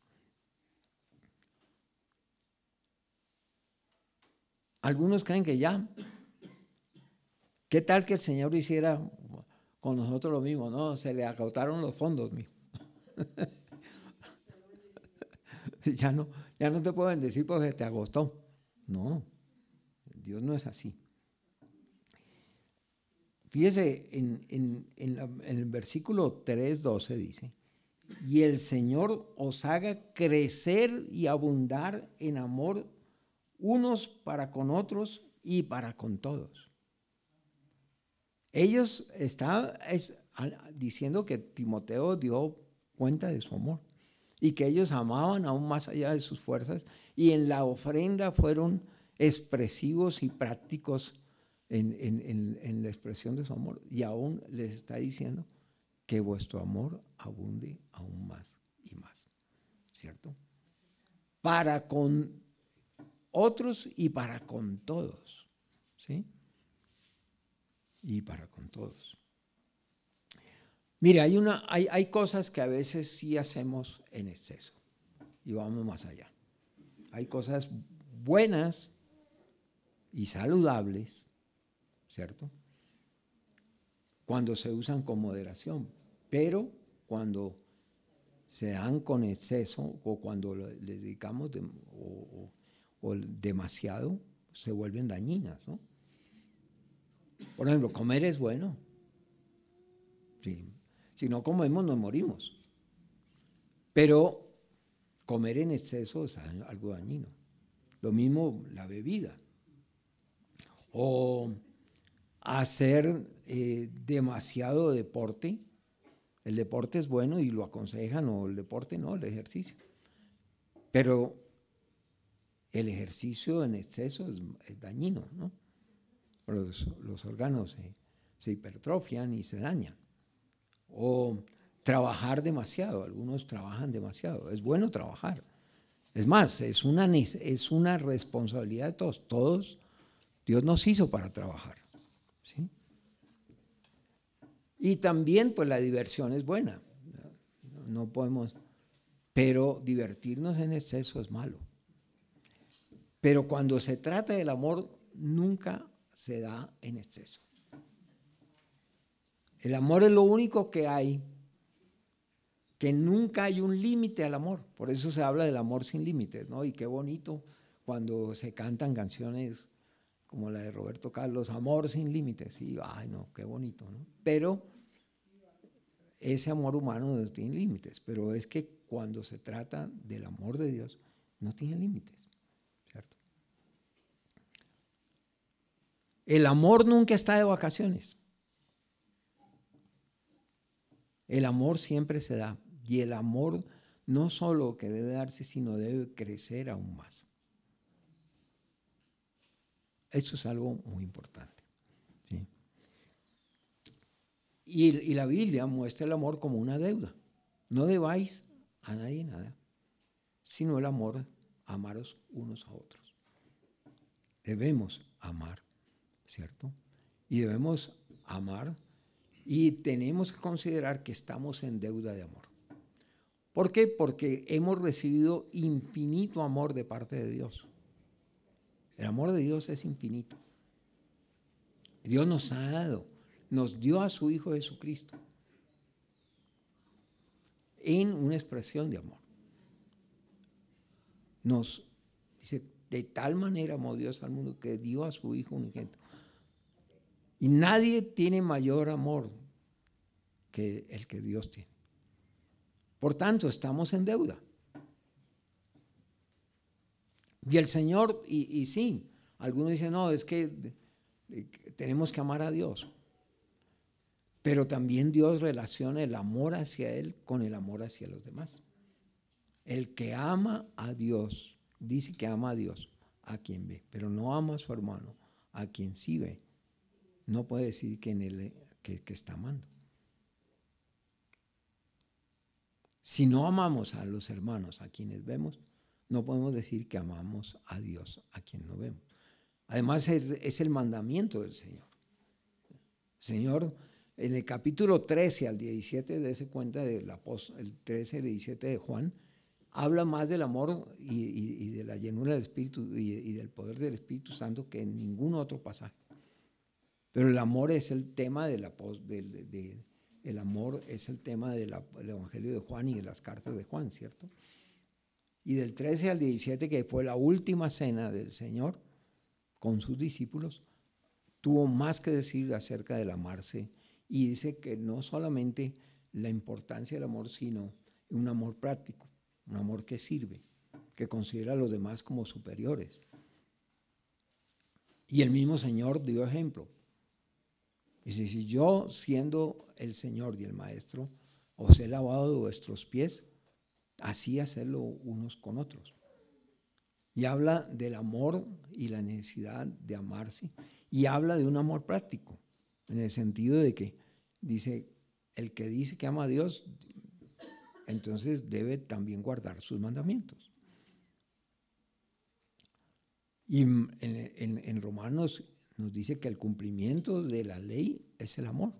Algunos creen que ya, ¿qué tal que el Señor hiciera con nosotros lo mismo? No, se le agotaron los fondos, mijo. Ya no te puedo bendecir porque te agotó. No, Dios no es así. Fíjese, en el versículo 3:12 dice: y el Señor os haga crecer y abundar en amor unos para con otros y para con todos. Ellos estaban diciendo que Timoteo dio cuenta de su amor y que ellos amaban aún más allá de sus fuerzas, y en la ofrenda fueron expresivos y prácticos en la expresión de su amor. Y aún les está diciendo que vuestro amor abunde aún más y más, ¿cierto? Para con otros y para con todos, ¿sí? Y para con todos. Mire, hay cosas que a veces sí hacemos en exceso y vamos más allá. Hay cosas buenas y saludables, ¿cierto? Cuando se usan con moderación, pero cuando se dan con exceso o cuando les dedicamos o demasiado, se vuelven dañinas, ¿no? Por ejemplo, comer es bueno. Sí. Si no comemos, nos morimos. Pero comer en exceso es algo dañino. Lo mismo la bebida. O hacer demasiado deporte. El deporte es bueno y lo aconsejan, o el deporte no, el ejercicio. Pero el ejercicio en exceso es dañino, ¿no? Los órganos se hipertrofian y se dañan. O trabajar demasiado, algunos trabajan demasiado. Es bueno trabajar. Es más, es una responsabilidad de todos. Todos, Dios nos hizo para trabajar, ¿sí? Y también, pues la diversión es buena. No podemos, pero divertirnos en exceso es malo. Pero cuando se trata del amor, nunca se da en exceso. El amor es lo único que hay, que nunca hay un límite al amor. Por eso se habla del amor sin límites, ¿no? Y qué bonito cuando se cantan canciones como la de Roberto Carlos, Amor sin límites. Y, ay, no, qué bonito, ¿no? Pero ese amor humano no tiene límites. Pero es que cuando se trata del amor de Dios, no tiene límites, ¿cierto? El amor nunca está de vacaciones. El amor siempre se da. Y el amor no solo que debe darse, sino debe crecer aún más. Eso es algo muy importante, ¿sí? Y la Biblia muestra el amor como una deuda. No debáis a nadie nada, sino el amor, amaros unos a otros. Debemos amar, ¿cierto? Y debemos amar y tenemos que considerar que estamos en deuda de amor. ¿Por qué? Porque hemos recibido infinito amor de parte de Dios. El amor de Dios es infinito. Dios nos ha dado, nos dio a su Hijo Jesucristo en una expresión de amor. Nos dice, de tal manera amó Dios al mundo que dio a su Hijo unigénito. Y nadie tiene mayor amor que el que Dios tiene. Por tanto, estamos en deuda. Y el Señor, y sí, algunos dicen, no, es que tenemos que amar a Dios. Pero también Dios relaciona el amor hacia Él con el amor hacia los demás. El que ama a Dios, dice que ama a Dios, a quien ve, pero no ama a su hermano, a quien sí ve. No puede decir que está amando. Si no amamos a los hermanos a quienes vemos, no podemos decir que amamos a Dios a quien no vemos. Además, es el mandamiento del Señor. El Señor, en el capítulo 13 al 17, dése cuenta del apóstol, el 13 al 17 de Juan, habla más del amor y de la llenura del Espíritu y del poder del Espíritu Santo que en ningún otro pasaje. Pero el amor es el tema el amor es el tema del Evangelio de Juan y de las cartas de Juan, ¿cierto? Y del 13 al 17, que fue la última cena del Señor con sus discípulos, tuvo más que decir acerca del amarse, y dice que no solamente la importancia del amor, sino un amor práctico, un amor que sirve, que considera a los demás como superiores. Y el mismo Señor dio ejemplo. Dice, si yo, siendo el Señor y el Maestro, os he lavado vuestros pies, así hacerlo unos con otros. Y habla del amor y la necesidad de amarse. Y habla de un amor práctico, en el sentido de que dice, el que dice que ama a Dios, entonces debe también guardar sus mandamientos. Y en Romanos nos dice que el cumplimiento de la ley es el amor.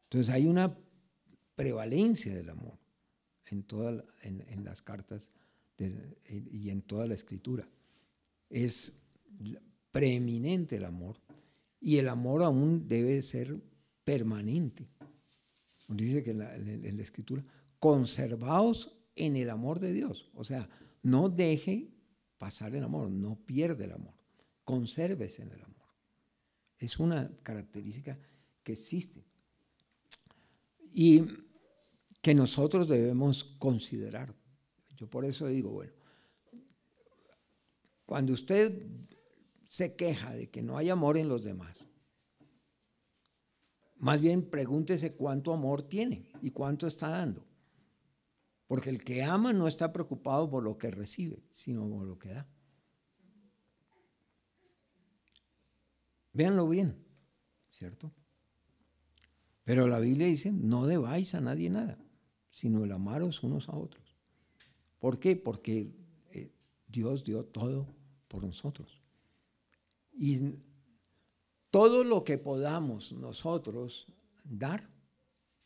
Entonces hay una prevalencia del amor en las cartas y en toda la escritura. Es preeminente el amor, y el amor aún debe ser permanente. Dice que en la escritura, conservaos en el amor de Dios. O sea, no deje pasar el amor, no pierda el amor, consérvese en el amor. Es una característica que existe y que nosotros debemos considerar. Yo por eso digo, bueno, cuando usted se queja de que no hay amor en los demás, más bien pregúntese cuánto amor tiene y cuánto está dando. Porque el que ama no está preocupado por lo que recibe, sino por lo que da. Véanlo bien, ¿cierto? Pero la Biblia dice, no debáis a nadie nada, sino el amaros unos a otros. ¿Por qué? Porque Dios dio todo por nosotros. Y todo lo que podamos nosotros dar,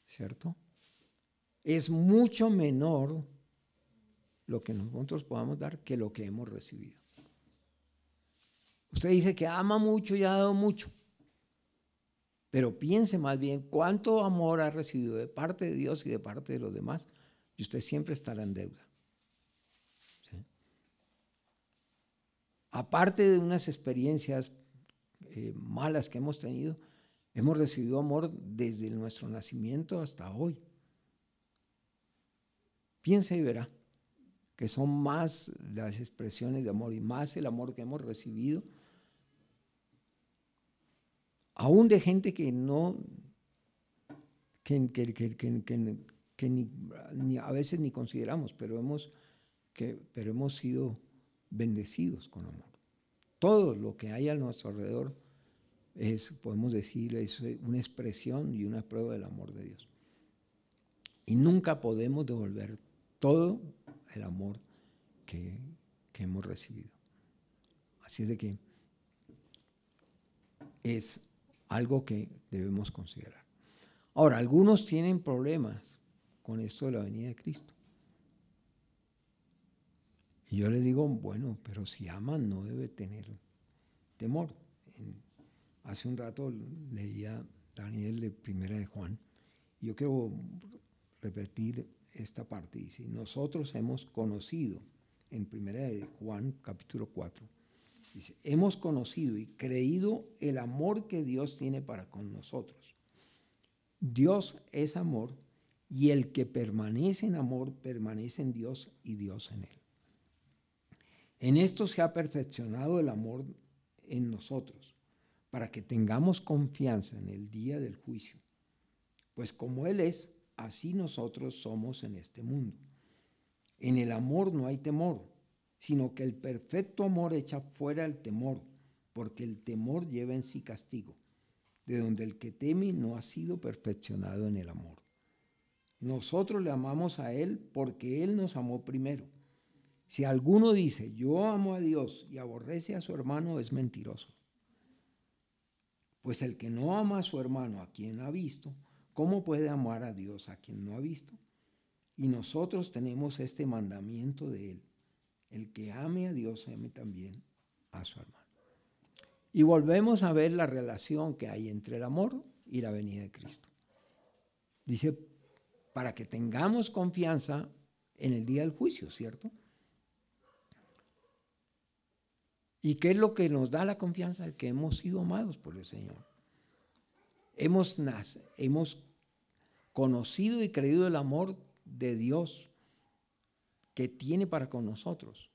¿cierto?, es mucho menor lo que nosotros podamos dar que lo que hemos recibido. Usted dice que ama mucho y ha dado mucho, pero piense más bien cuánto amor ha recibido de parte de Dios y de parte de los demás, y usted siempre estará en deuda. ¿Sí? Aparte de unas experiencias malas que hemos tenido, hemos recibido amor desde nuestro nacimiento hasta hoy. Piensa y verá que son más las expresiones de amor y más el amor que hemos recibido, aún de gente que no, ni a veces ni consideramos, pero hemos sido bendecidos con amor. Todo lo que hay a nuestro alrededor podemos decir, es una expresión y una prueba del amor de Dios. Y nunca podemos devolver todo el amor que hemos recibido. Así es de que es algo que debemos considerar. Ahora, algunos tienen problemas con esto de la venida de Cristo. Y yo les digo, bueno, pero si aman no debe tener temor. Hace un rato leía Daniel de Primera de Juan. Y yo quiero repetir esta parte. Dice, nosotros hemos conocido, en Primera de Juan, capítulo 4, dice, hemos conocido y creído el amor que Dios tiene para con nosotros. Dios es amor, y el que permanece en amor permanece en Dios y Dios en él. En esto se ha perfeccionado el amor en nosotros, para que tengamos confianza en el día del juicio. Pues como Él es, así nosotros somos en este mundo. En el amor no hay temor, sino que el perfecto amor echa fuera el temor, porque el temor lleva en sí castigo, de donde el que teme no ha sido perfeccionado en el amor. Nosotros le amamos a Él porque Él nos amó primero. Si alguno dice, yo amo a Dios y aborrece a su hermano, es mentiroso. Pues el que no ama a su hermano a quien ha visto, ¿cómo puede amar a Dios a quien no ha visto? Y nosotros tenemos este mandamiento de Él. El que ame a Dios, ame también a su hermano. Y volvemos a ver la relación que hay entre el amor y la venida de Cristo. Dice, para que tengamos confianza en el día del juicio, ¿cierto? ¿Y qué es lo que nos da la confianza? Que hemos sido amados por el Señor. Hemos conocido y creído el amor de Dios que tiene para con nosotros.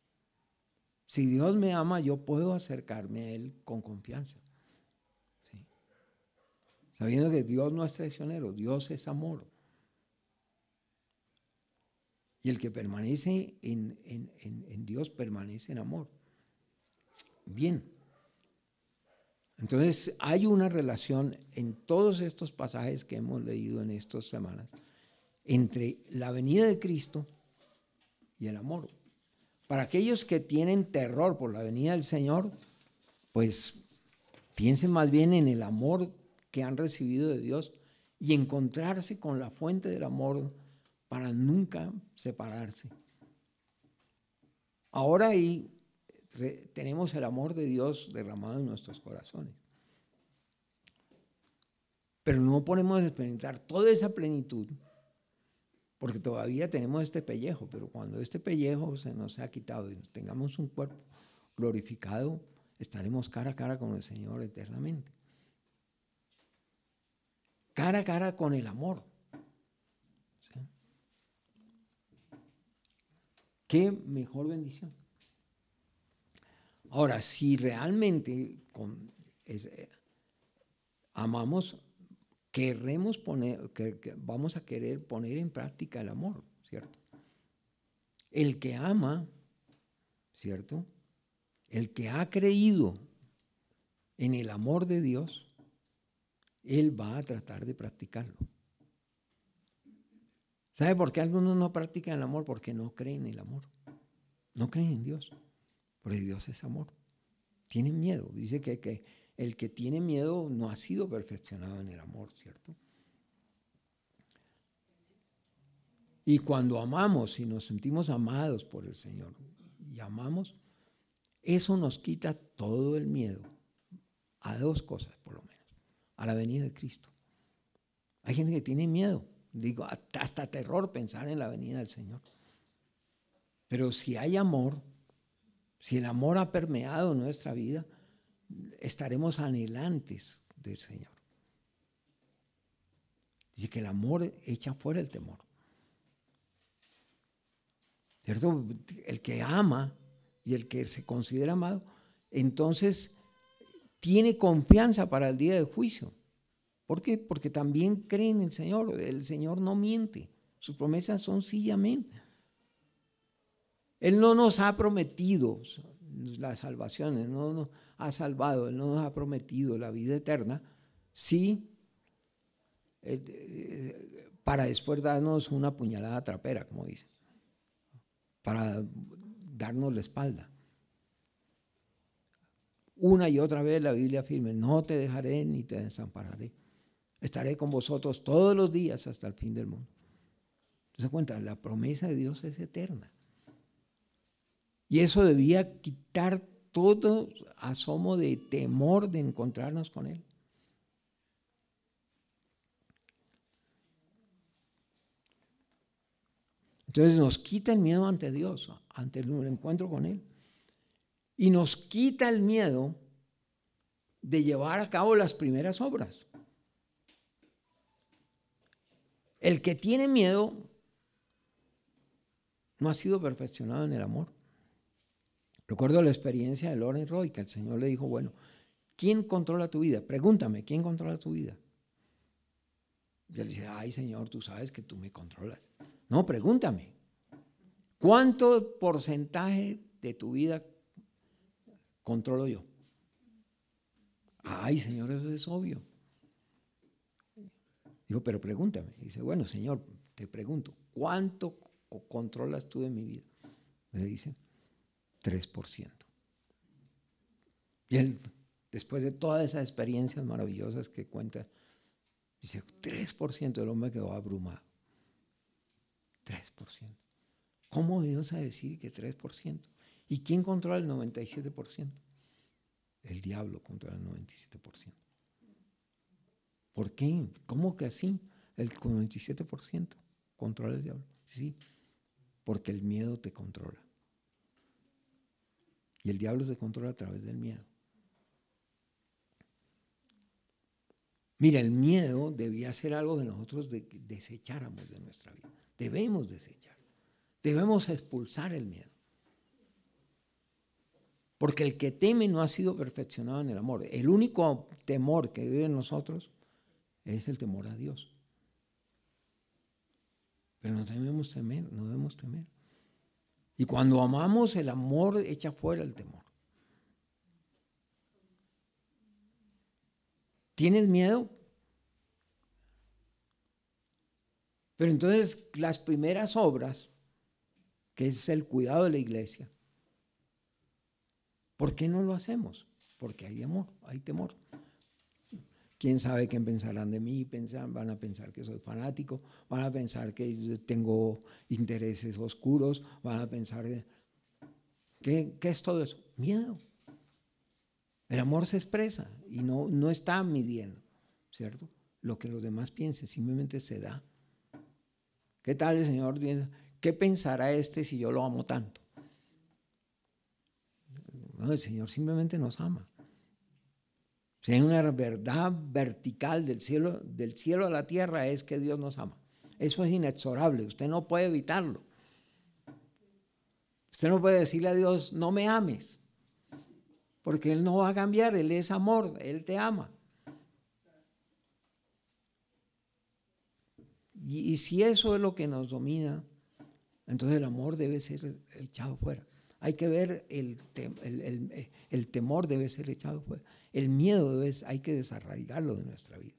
Si Dios me ama, yo puedo acercarme a Él con confianza. ¿Sí? sabiendo que Dios no es traicionero, Dios es amor. Y el que permanece en Dios permanece en amor. Bien. Entonces hay una relación en todos estos pasajes que hemos leído en estas semanas entre la venida de Cristo y el amor. Para aquellos que tienen terror por la venida del Señor, pues piensen más bien en el amor que han recibido de Dios y encontrarse con la fuente del amor para nunca separarse. Ahora ahí tenemos el amor de Dios derramado en nuestros corazones. Pero no podemos experimentar toda esa plenitud porque todavía tenemos este pellejo, pero cuando este pellejo se nos ha quitado y tengamos un cuerpo glorificado, estaremos cara a cara con el Señor eternamente. Cara a cara con el amor. ¿Sí? Qué mejor bendición. Ahora, si realmente amamos, vamos a querer poner en práctica el amor, ¿cierto? El que ama, ¿cierto? El que ha creído en el amor de Dios, él va a tratar de practicarlo. ¿Sabe por qué algunos no practican el amor? Porque no creen en el amor. No creen en Dios. Porque Dios es amor. Tienen miedo. Dice que el que tiene miedo no ha sido perfeccionado en el amor, ¿cierto? Y cuando amamos y nos sentimos amados por el Señor y amamos, eso nos quita todo el miedo a dos cosas, por lo menos. A la venida de Cristo. Hay gente que tiene miedo. Digo, hasta terror pensar en la venida del Señor. Pero si hay amor, si el amor ha permeado nuestra vida, estaremos anhelantes del Señor. Dice que el amor echa fuera el temor. ¿Cierto? El que ama y el que se considera amado, entonces tiene confianza para el día del juicio. ¿Por qué? Porque también cree en el Señor. El Señor no miente. Sus promesas son sí y amén. Él no nos ha prometido la salvación, Él no nos ha salvado, Él no nos ha prometido la vida eterna, sí, para después darnos una puñalada trapera, como dice, para darnos la espalda. Una y otra vez la Biblia afirma, no te dejaré ni te desampararé. Estaré con vosotros todos los días hasta el fin del mundo. ¿Se cuenta? La promesa de Dios es eterna. Y eso debía quitar todo asomo de temor de encontrarnos con Él. Entonces nos quita el miedo ante Dios, ante el encuentro con Él. Y nos quita el miedo de llevar a cabo las primeras obras. El que tiene miedo no ha sido perfeccionado en el amor. Recuerdo la experiencia de Loren Roy, que el Señor le dijo, bueno, ¿quién controla tu vida? Pregúntame, ¿quién controla tu vida? Y él dice, ay Señor, tú sabes que tú me controlas. No, pregúntame, ¿cuánto porcentaje de tu vida controlo yo? Ay Señor, eso es obvio. Digo, pero pregúntame. Dice, bueno Señor, te pregunto, ¿cuánto controlas tú de mi vida? Le dice, 3%. Y él, después de todas esas experiencias maravillosas que cuenta, dice, 3% del hombre quedó abrumado. 3%. ¿Cómo Dios a decir que 3%? ¿Y quién controla el 97%? El diablo controla el 97%. ¿Por qué? ¿Cómo que así? El 97% controla el diablo. Sí, porque el miedo te controla. Y el diablo se controla a través del miedo. Mira, el miedo debía ser algo que nosotros desecháramos de nuestra vida. Debemos desechar. Debemos expulsar el miedo. Porque el que teme no ha sido perfeccionado en el amor. El único temor que vive en nosotros es el temor a Dios. Pero no debemos temer, no debemos temer. Y cuando amamos, el amor echa fuera el temor. ¿Tienes miedo? Pero entonces las primeras obras, que es el cuidado de la iglesia, ¿por qué no lo hacemos? Porque hay amor, hay temor. ¿Quién sabe qué pensarán de mí? Van a pensar que soy fanático, van a pensar que tengo intereses oscuros, van a pensar ¿qué es todo eso? Miedo. El amor se expresa y no está midiendo, ¿cierto? Lo que los demás piensen, simplemente se da. ¿Qué tal el Señor? ¿Qué pensará este si yo lo amo tanto? No, el Señor simplemente nos ama. Si hay una verdad vertical del cielo a la tierra, es que Dios nos ama. Eso es inexorable, usted no puede evitarlo. Usted no puede decirle a Dios, no me ames, porque Él no va a cambiar, Él es amor, Él te ama. Y si eso es lo que nos domina, entonces el amor debe ser echado fuera. Hay que ver el temor debe ser echado fuera. El miedo hay que desarraigarlo de nuestra vida.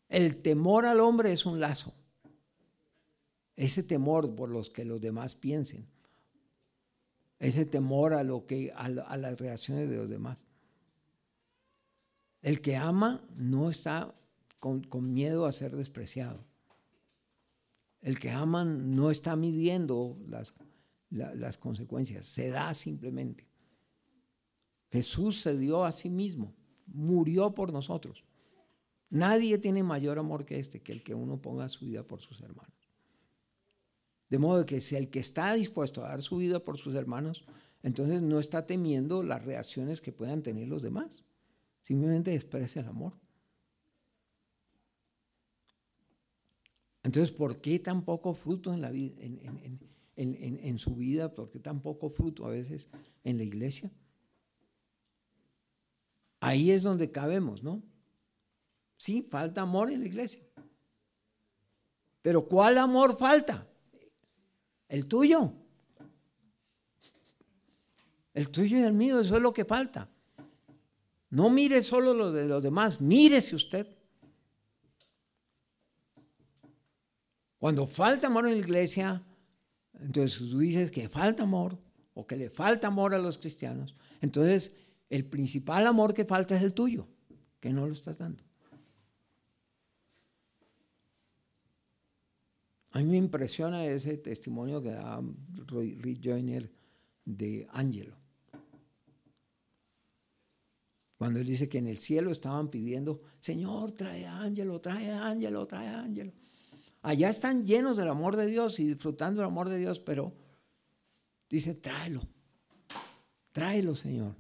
El temor al hombre es un lazo. Ese temor por los que los demás piensen. Ese temor a las reacciones de los demás. El que ama no está con miedo a ser despreciado. El que ama no está midiendo las consecuencias, se da simplemente. Jesús se dio a sí mismo, murió por nosotros. Nadie tiene mayor amor que que el que uno ponga su vida por sus hermanos. De modo que si el que está dispuesto a dar su vida por sus hermanos, entonces no está temiendo las reacciones que puedan tener los demás. Simplemente expresa el amor. Entonces, ¿por qué tan poco fruto en la vida, en su vida? ¿Por qué tan poco fruto a veces en la iglesia? Ahí es donde cabemos, ¿no? Sí, falta amor en la iglesia. Pero ¿cuál amor falta? El tuyo. El tuyo y el mío, eso es lo que falta. No mire solo lo de los demás, mírese usted. Cuando falta amor en la iglesia, entonces tú dices que falta amor o que le falta amor a los cristianos. Entonces, el principal amor que falta es el tuyo, que no lo estás dando. A mí me impresiona ese testimonio que da Rick Joyner de Ángelo. Cuando él dice que en el cielo estaban pidiendo, Señor, trae a Ángelo, trae a Ángelo, trae a Ángelo. Allá están llenos del amor de Dios y disfrutando del amor de Dios, pero dice, tráelo, Señor.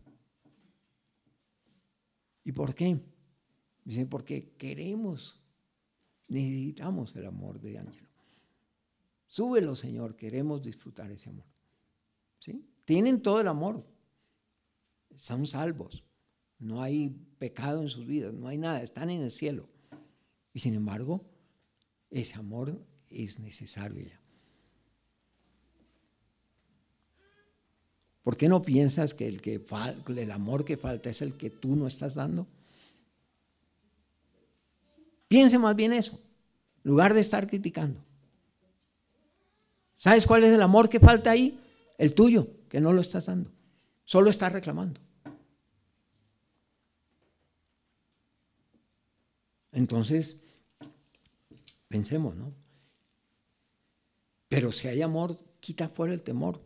¿Y por qué? Dice, porque necesitamos el amor de Ángelo. Súbelo, Señor, queremos disfrutar ese amor. ¿Sí? Tienen todo el amor, son salvos, no hay pecado en sus vidas, no hay nada, están en el cielo. Y sin embargo, ese amor es necesario ya. ¿Por qué no piensas que el amor que falta es el que tú no estás dando? Piense más bien eso, en lugar de estar criticando. ¿Sabes cuál es el amor que falta ahí? El tuyo, que no lo estás dando. Solo estás reclamando. Entonces, pensemos, ¿no? Pero si hay amor, quita fuera el temor.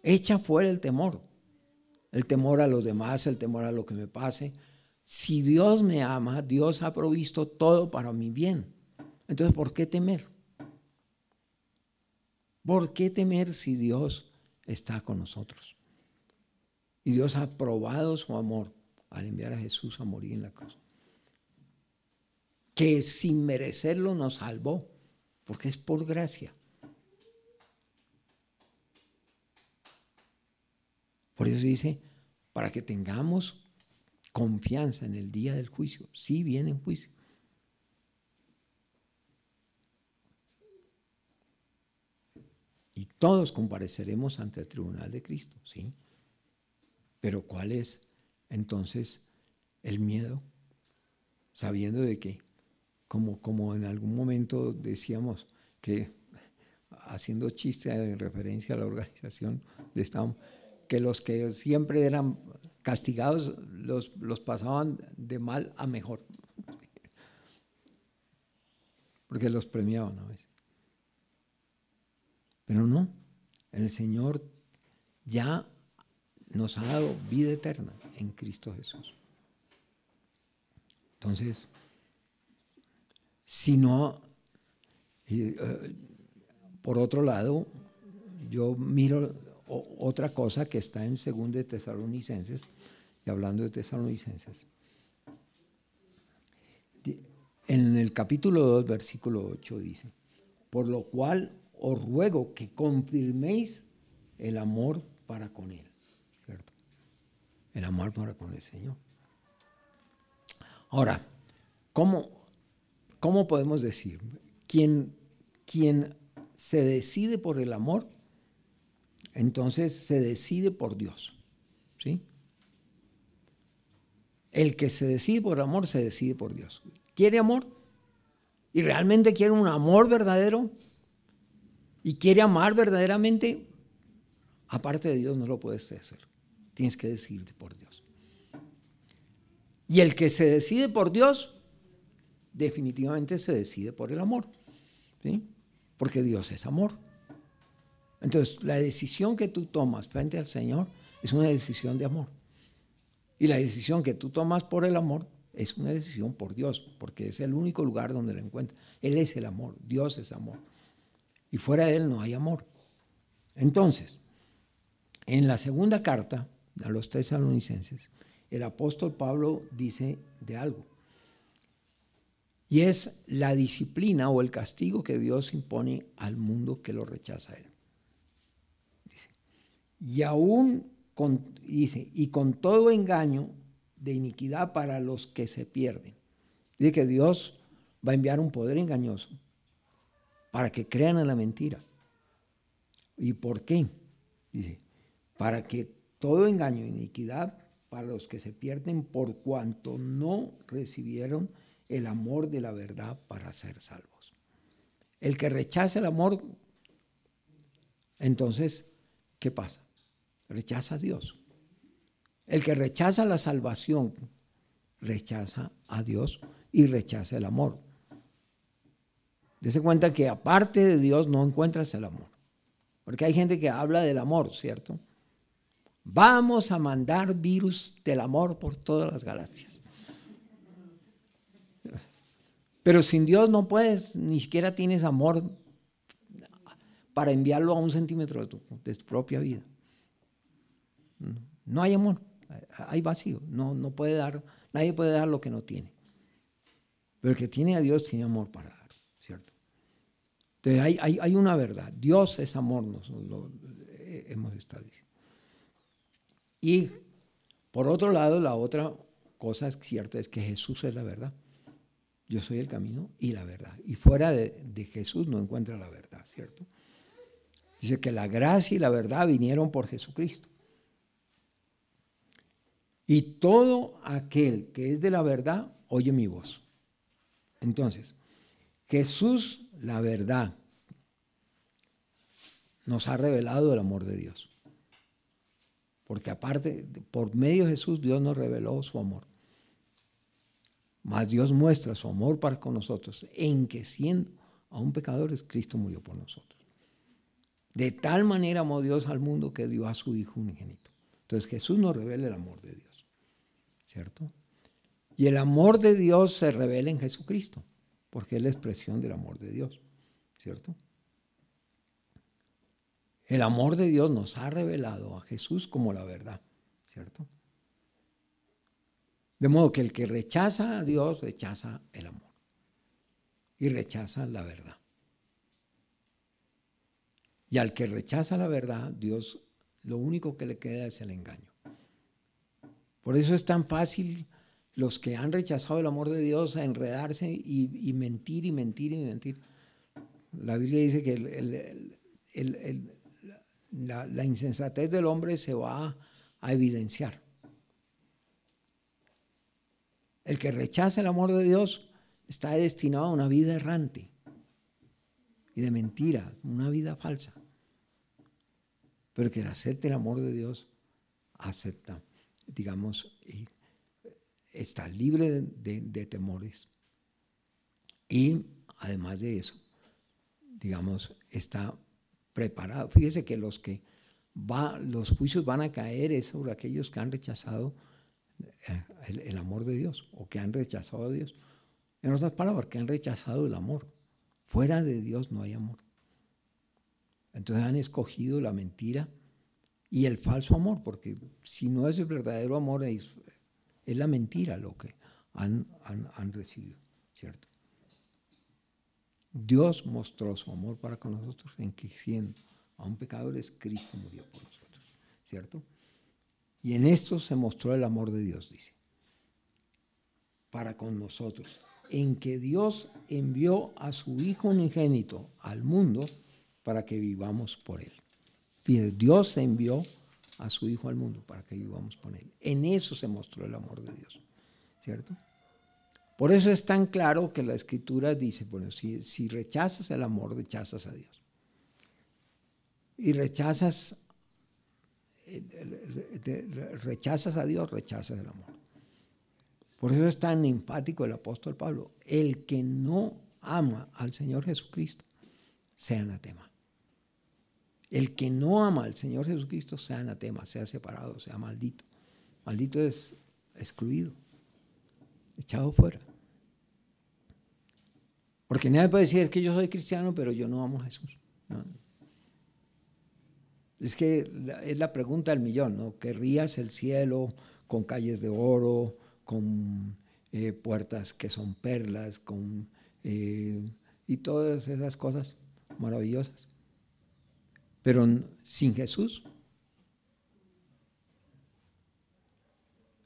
Echa fuera el temor. El temor a los demás, el temor a lo que me pase. Si Dios me ama, Dios ha provisto todo para mi bien. Entonces, ¿por qué temer? ¿Por qué temer si Dios está con nosotros? Y Dios ha probado su amor al enviar a Jesús a morir en la cruz. Que sin merecerlo nos salvó, porque es por gracia. Por eso dice, para que tengamos confianza en el día del juicio. Sí viene un juicio. Y todos compareceremos ante el tribunal de Cristo, ¿sí? Pero ¿cuál es entonces el miedo? Sabiendo de que, como en algún momento decíamos que, haciendo chiste en referencia a la organización de Estado, que los que siempre eran castigados los pasaban de mal a mejor, porque los premiaban a veces. Pero no, el Señor ya nos ha dado vida eterna en Cristo Jesús. Entonces, si no, por otro lado, yo miro otra cosa que está en 2 de Tesalonicenses, y hablando de Tesalonicenses, en el capítulo 2, versículo 8 dice: por lo cual os ruego que confirméis el amor para con Él, ¿cierto? El amor para con el Señor. Ahora, ¿cómo podemos decir? Quien se decide por el amor, entonces se decide por Dios, ¿sí? El que se decide por amor, se decide por Dios. ¿Quiere amor? ¿Y realmente quiere un amor verdadero? ¿Y quiere amar verdaderamente? Aparte de Dios no lo puedes hacer. Tienes que decidirte por Dios. Y el que se decide por Dios, definitivamente se decide por el amor, ¿sí? Porque Dios es amor. Entonces, la decisión que tú tomas frente al Señor es una decisión de amor. Y la decisión que tú tomas por el amor es una decisión por Dios, porque es el único lugar donde lo encuentras. Él es el amor, Dios es amor. Y fuera de Él no hay amor. Entonces, en la segunda carta a los tesalonicenses, el apóstol Pablo dice de algo. Y es la disciplina o el castigo que Dios impone al mundo que lo rechaza a Él. Dice, y aún y con todo engaño de iniquidad para los que se pierden. Dice que Dios va a enviar un poder engañoso para que crean en la mentira. ¿Y por qué? Dice, para que todo engaño e iniquidad para los que se pierden por cuanto no recibieron el amor de la verdad para ser salvos. El que rechaza el amor, entonces, ¿qué pasa? Rechaza a Dios. El que rechaza la salvación, rechaza a Dios y rechaza el amor. Dese cuenta que aparte de Dios no encuentras el amor. Porque hay gente que habla del amor, ¿cierto? Vamos a mandar virus del amor por todas las galaxias. Pero sin Dios no puedes, ni siquiera tienes amor para enviarlo a 1 centímetro de tu propia vida. No hay amor, hay vacío. No puede dar, nadie puede dar lo que no tiene. Pero el que tiene a Dios tiene amor para dar, ¿cierto? Entonces hay una verdad. Dios es amor, nosotros lo hemos estado diciendo. Y por otro lado, la otra cosa cierta es que Jesús es la verdad. Yo soy el camino y la verdad. Y fuera de Jesús no encuentra la verdad, ¿cierto? Dice que la gracia y la verdad vinieron por Jesucristo. Y todo aquel que es de la verdad, oye mi voz. Entonces, Jesús, la verdad, nos ha revelado el amor de Dios. Porque aparte, por medio de Jesús, Dios nos reveló su amor. Mas Dios muestra su amor para con nosotros en que siendo aún pecadores, Cristo murió por nosotros. De tal manera amó Dios al mundo que dio a su Hijo unigénito. Entonces Jesús nos revela el amor de Dios, ¿cierto? Y el amor de Dios se revela en Jesucristo, porque es la expresión del amor de Dios, ¿cierto? El amor de Dios nos ha revelado a Jesús como la verdad, ¿cierto? De modo que el que rechaza a Dios, rechaza el amor y rechaza la verdad. Y al que rechaza la verdad, Dios lo único que le queda es el engaño. Por eso es tan fácil los que han rechazado el amor de Dios a enredarse y mentir y mentir y mentir. La Biblia dice que la insensatez del hombre se va a evidenciar. El que rechaza el amor de Dios está destinado a una vida errante y de mentira, una vida falsa. Pero el que acepte el amor de Dios, acepta, digamos, está libre de temores. Y además de eso, digamos, está preparado. Fíjese que los juicios van a caer sobre aquellos que han rechazado el amor de Dios o que han rechazado a Dios. En otras palabras, que han rechazado el amor. Fuera de Dios no hay amor. Entonces han escogido la mentira y el falso amor, porque si no es el verdadero amor, es la mentira lo que han recibido, ¿cierto? Dios mostró su amor para con nosotros en que siendo aún pecadores, Cristo murió por nosotros, ¿cierto? Y en esto se mostró el amor de Dios, dice, para con nosotros, en que Dios envió a su Hijo unigénito al mundo para que vivamos por Él. Fíjate, Dios envió a su Hijo al mundo para que vivamos por Él. En eso se mostró el amor de Dios, ¿cierto? Por eso es tan claro que la Escritura dice, bueno, si rechazas el amor, rechazas a Dios. Y rechazas a Dios, rechazas el amor. Por eso es tan enfático el apóstol Pablo. El que no ama al Señor Jesucristo, sea anatema. El que no ama al Señor Jesucristo, sea anatema, sea separado, sea maldito. Maldito es excluido, echado fuera. Porque nadie puede decir, es que yo soy cristiano, pero yo no amo a Jesús. No. Es que es la pregunta del millón, ¿no? ¿Querrías el cielo con calles de oro, con puertas que son perlas, y todas esas cosas maravillosas? Pero sin Jesús,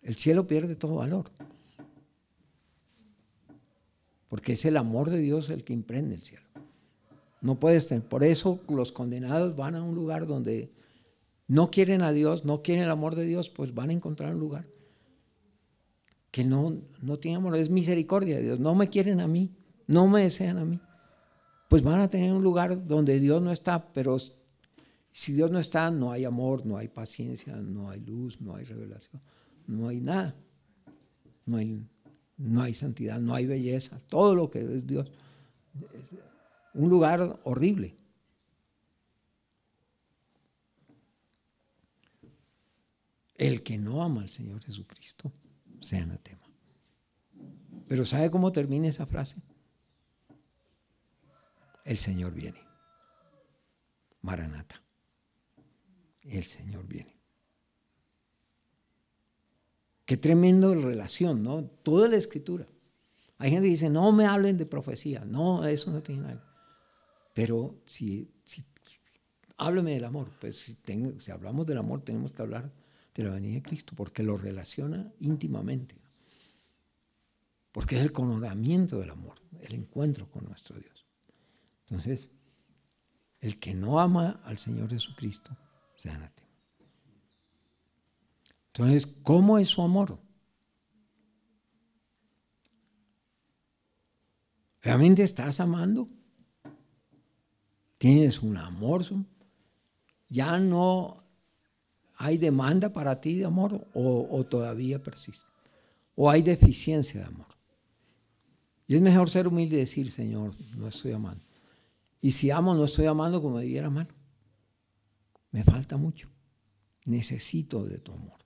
el cielo pierde todo valor. Porque es el amor de Dios el que imprende el cielo. No puedes tener. Por eso los condenados van a un lugar donde no quieren a Dios, no quieren el amor de Dios, pues van a encontrar un lugar que no tiene amor, es misericordia de Dios. No me quieren a mí, no me desean a mí. Pues van a tener un lugar donde Dios no está, pero si Dios no está, no hay amor, no hay paciencia, no hay luz, no hay revelación, no hay nada. No hay santidad, no hay belleza, todo lo que es Dios. Es un lugar horrible. El que no ama al Señor Jesucristo, sea anatema. Pero ¿sabe cómo termina esa frase? El Señor viene. Maranata. El Señor viene. Qué tremendo relación, ¿no? Toda la Escritura. Hay gente que dice, no me hablen de profecía. No, eso no tiene nada. Pero si háblame del amor. Pues si hablamos del amor, tenemos que hablar de la venida de Cristo, porque lo relaciona íntimamente. Porque es el coronamiento del amor, el encuentro con nuestro Dios. Entonces, el que no ama al Señor Jesucristo, sea anatema. Entonces, ¿cómo es su amor? ¿Realmente estás amando? ¿Tienes un amor? ¿Ya no hay demanda para ti de amor o todavía persiste? ¿O hay deficiencia de amor? Y es mejor ser humilde y decir, Señor, no estoy amando. Y si amo, no estoy amando como debiera amar. Me falta mucho. Necesito de tu amor.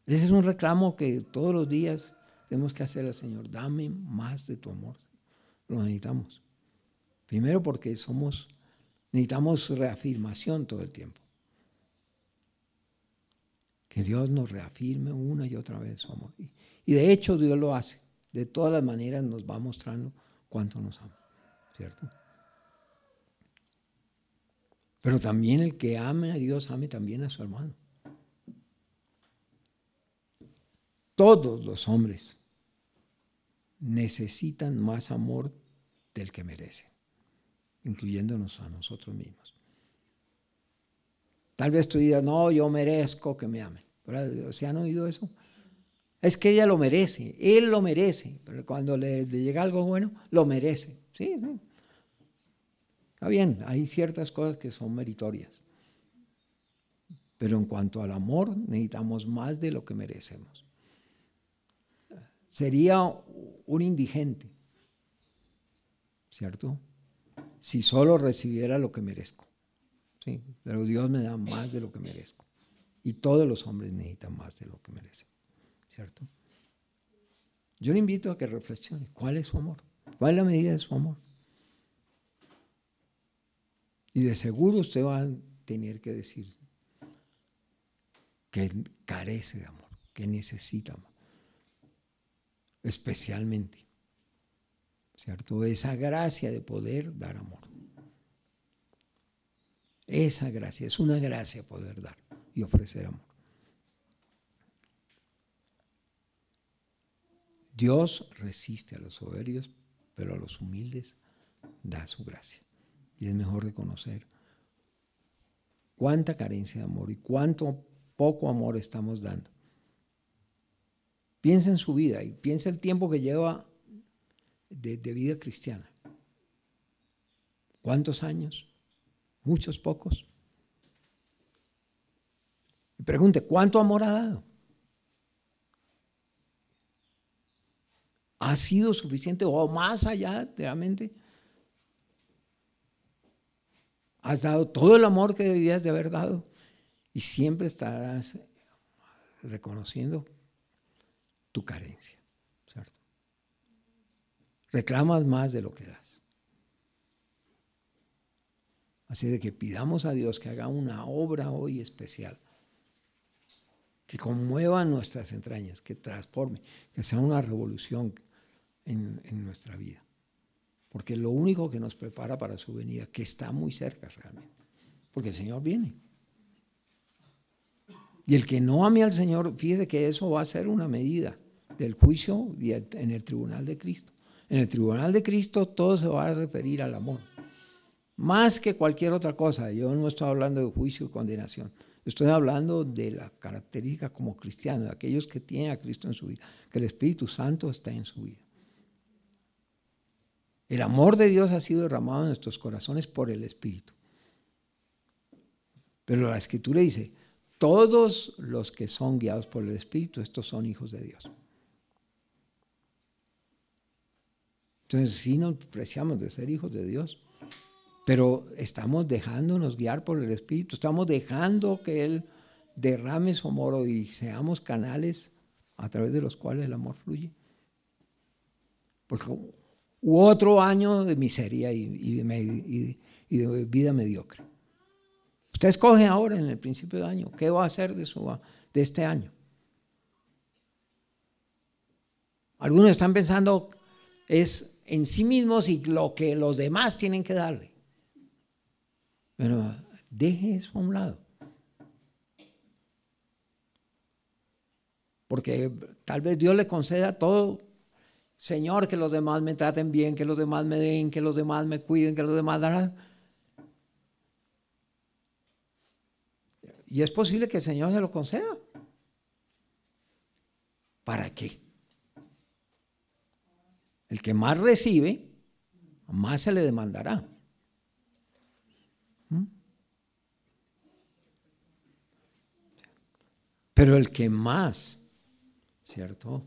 Ese es un reclamo que todos los días tenemos que hacer al Señor. Dame más de tu amor. Lo necesitamos. Primero porque necesitamos reafirmación todo el tiempo. Que Dios nos reafirme una y otra vez su amor. Y de hecho Dios lo hace. De todas las maneras nos va mostrando cuánto nos ama. ¿Cierto? Pero también el que ame a Dios, ame también a su hermano. Todos los hombres necesitan más amor del que merecen, incluyéndonos a nosotros mismos. Tal vez tú digas, no, yo merezco que me amen. ¿Se han oído eso? Es que ella lo merece, él lo merece, pero cuando le llega algo bueno, lo merece. Sí, sí. Está bien, hay ciertas cosas que son meritorias. Pero en cuanto al amor, necesitamos más de lo que merecemos. Sería un indigente, ¿cierto? Si solo recibiera lo que merezco. Sí, pero Dios me da más de lo que merezco. Y todos los hombres necesitan más de lo que merecen, ¿cierto? Yo le invito a que reflexione. ¿Cuál es su amor? ¿Cuál es la medida de su amor? Y de seguro usted va a tener que decir que carece de amor, que necesita amor. Especialmente, ¿cierto? Esa gracia de poder dar amor. Esa gracia, es una gracia poder dar y ofrecer amor. Dios resiste a los soberbios, pero a los humildes da su gracia. Y es mejor reconocer cuánta carencia de amor y cuánto poco amor estamos dando. Piensa en su vida y piensa el tiempo que lleva de vida cristiana. ¿Cuántos años? Muchos, pocos. Y pregunte, ¿cuánto amor ha dado? ¿Ha sido suficiente o más allá realmente? Has dado todo el amor que debías de haber dado y siempre estarás reconociendo tu carencia, ¿cierto? Reclamas más de lo que das. Así de que pidamos a Dios que haga una obra hoy especial, que conmueva nuestras entrañas, que transforme, que sea una revolución en nuestra vida. Porque lo único que nos prepara para su venida, que está muy cerca realmente, porque el Señor viene. Y el que no ame al Señor, fíjese que eso va a ser una medida del juicio en el tribunal de Cristo. En el tribunal de Cristo todo se va a referir al amor. Más que cualquier otra cosa. Yo no estoy hablando de juicio y condenación. Estoy hablando de la característica como cristiano, de aquellos que tienen a Cristo en su vida, que el Espíritu Santo está en su vida. El amor de Dios ha sido derramado en nuestros corazones por el Espíritu. Pero la Escritura dice, todos los que son guiados por el Espíritu, estos son hijos de Dios. Entonces sí nos preciamos de ser hijos de Dios, pero estamos dejándonos guiar por el Espíritu, estamos dejando que Él derrame su amor y seamos canales a través de los cuales el amor fluye. Porque hubo otro año de miseria y de vida mediocre. Usted escoge ahora en el principio de año, ¿qué va a hacer de este año? Algunos están pensando es en sí mismos y lo que los demás tienen que darle. Pero deje eso a un lado. Porque tal vez Dios le conceda todo. Señor, que los demás me traten bien, que los demás me den, que los demás me cuiden, que los demás darán. Y es posible que el Señor se lo conceda. ¿Para qué? El que más recibe, más se le demandará. Pero el que más, ¿cierto?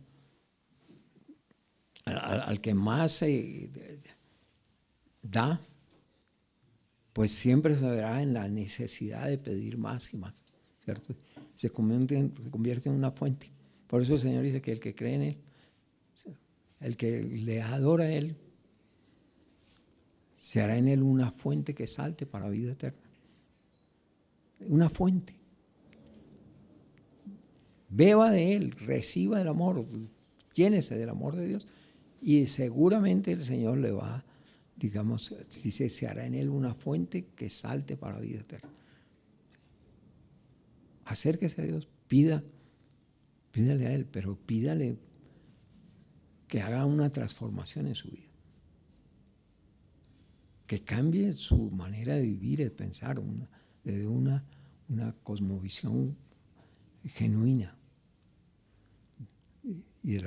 Al que más se da, pues siempre se verá en la necesidad de pedir más y más, ¿cierto? Se convierte en una fuente. Por eso el Señor dice que el que cree en Él, el que le adora a Él, se hará en Él una fuente que salte para vida eterna. Una fuente. Beba de Él, reciba el amor, llénese del amor de Dios y seguramente el Señor le va, digamos, dice, se hará en Él una fuente que salte para vida eterna. Acérquese a Dios, pida Pídale a Él, pero pídale que haga una transformación en su vida. Que cambie su manera de vivir, de pensar, de una cosmovisión genuina y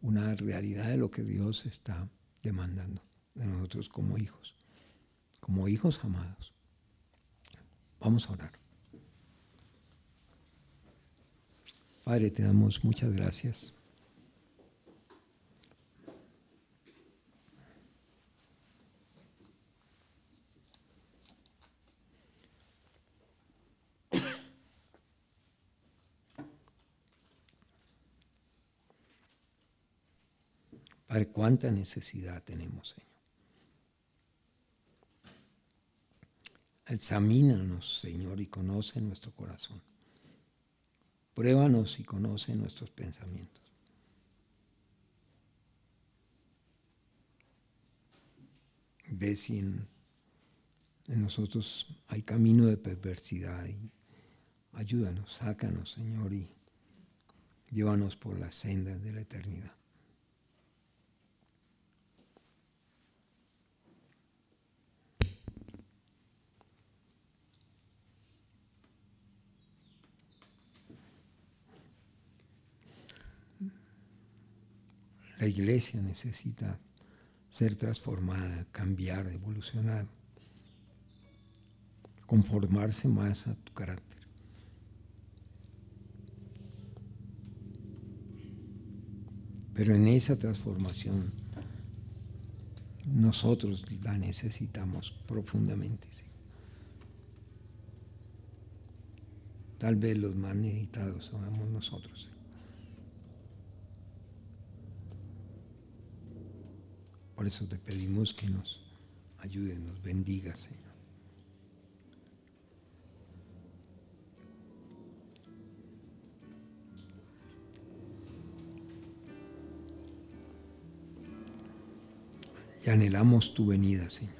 una realidad de lo que Dios está demandando de nosotros como hijos amados. Vamos a orar. Padre, te damos muchas gracias. Padre, cuánta necesidad tenemos, Señor. Examínanos, Señor, y conoce nuestro corazón. Pruébanos y conoce nuestros pensamientos. Ve si en nosotros hay camino de perversidad y ayúdanos, sácanos, Señor, y llévanos por las sendas de la eternidad. La iglesia necesita ser transformada, cambiar, evolucionar, conformarse más a tu carácter. Pero en esa transformación nosotros la necesitamos profundamente. ¿Sí? Tal vez los más necesitados somos nosotros. Por eso te pedimos que nos ayudes, nos bendiga, Señor. Y anhelamos tu venida, Señor.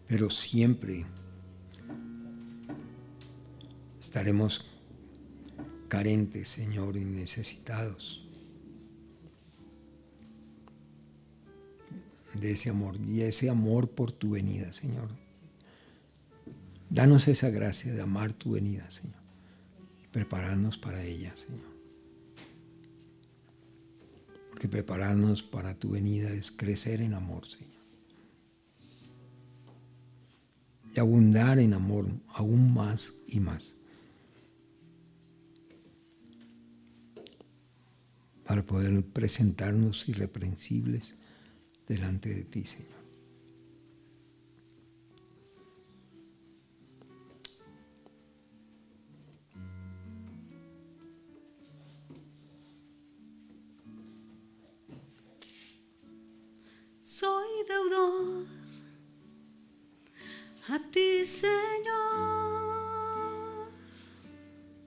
Pero siempre estaremos carentes, Señor, y necesitados de ese amor y ese amor por tu venida, Señor. Danos esa gracia de amar tu venida, Señor, y prepararnos para ella, Señor. Porque prepararnos para tu venida es crecer en amor, Señor. Y abundar en amor aún más y más. Para poder presentarnos irreprensibles delante de ti, Señor. Soy deudor a ti, Señor.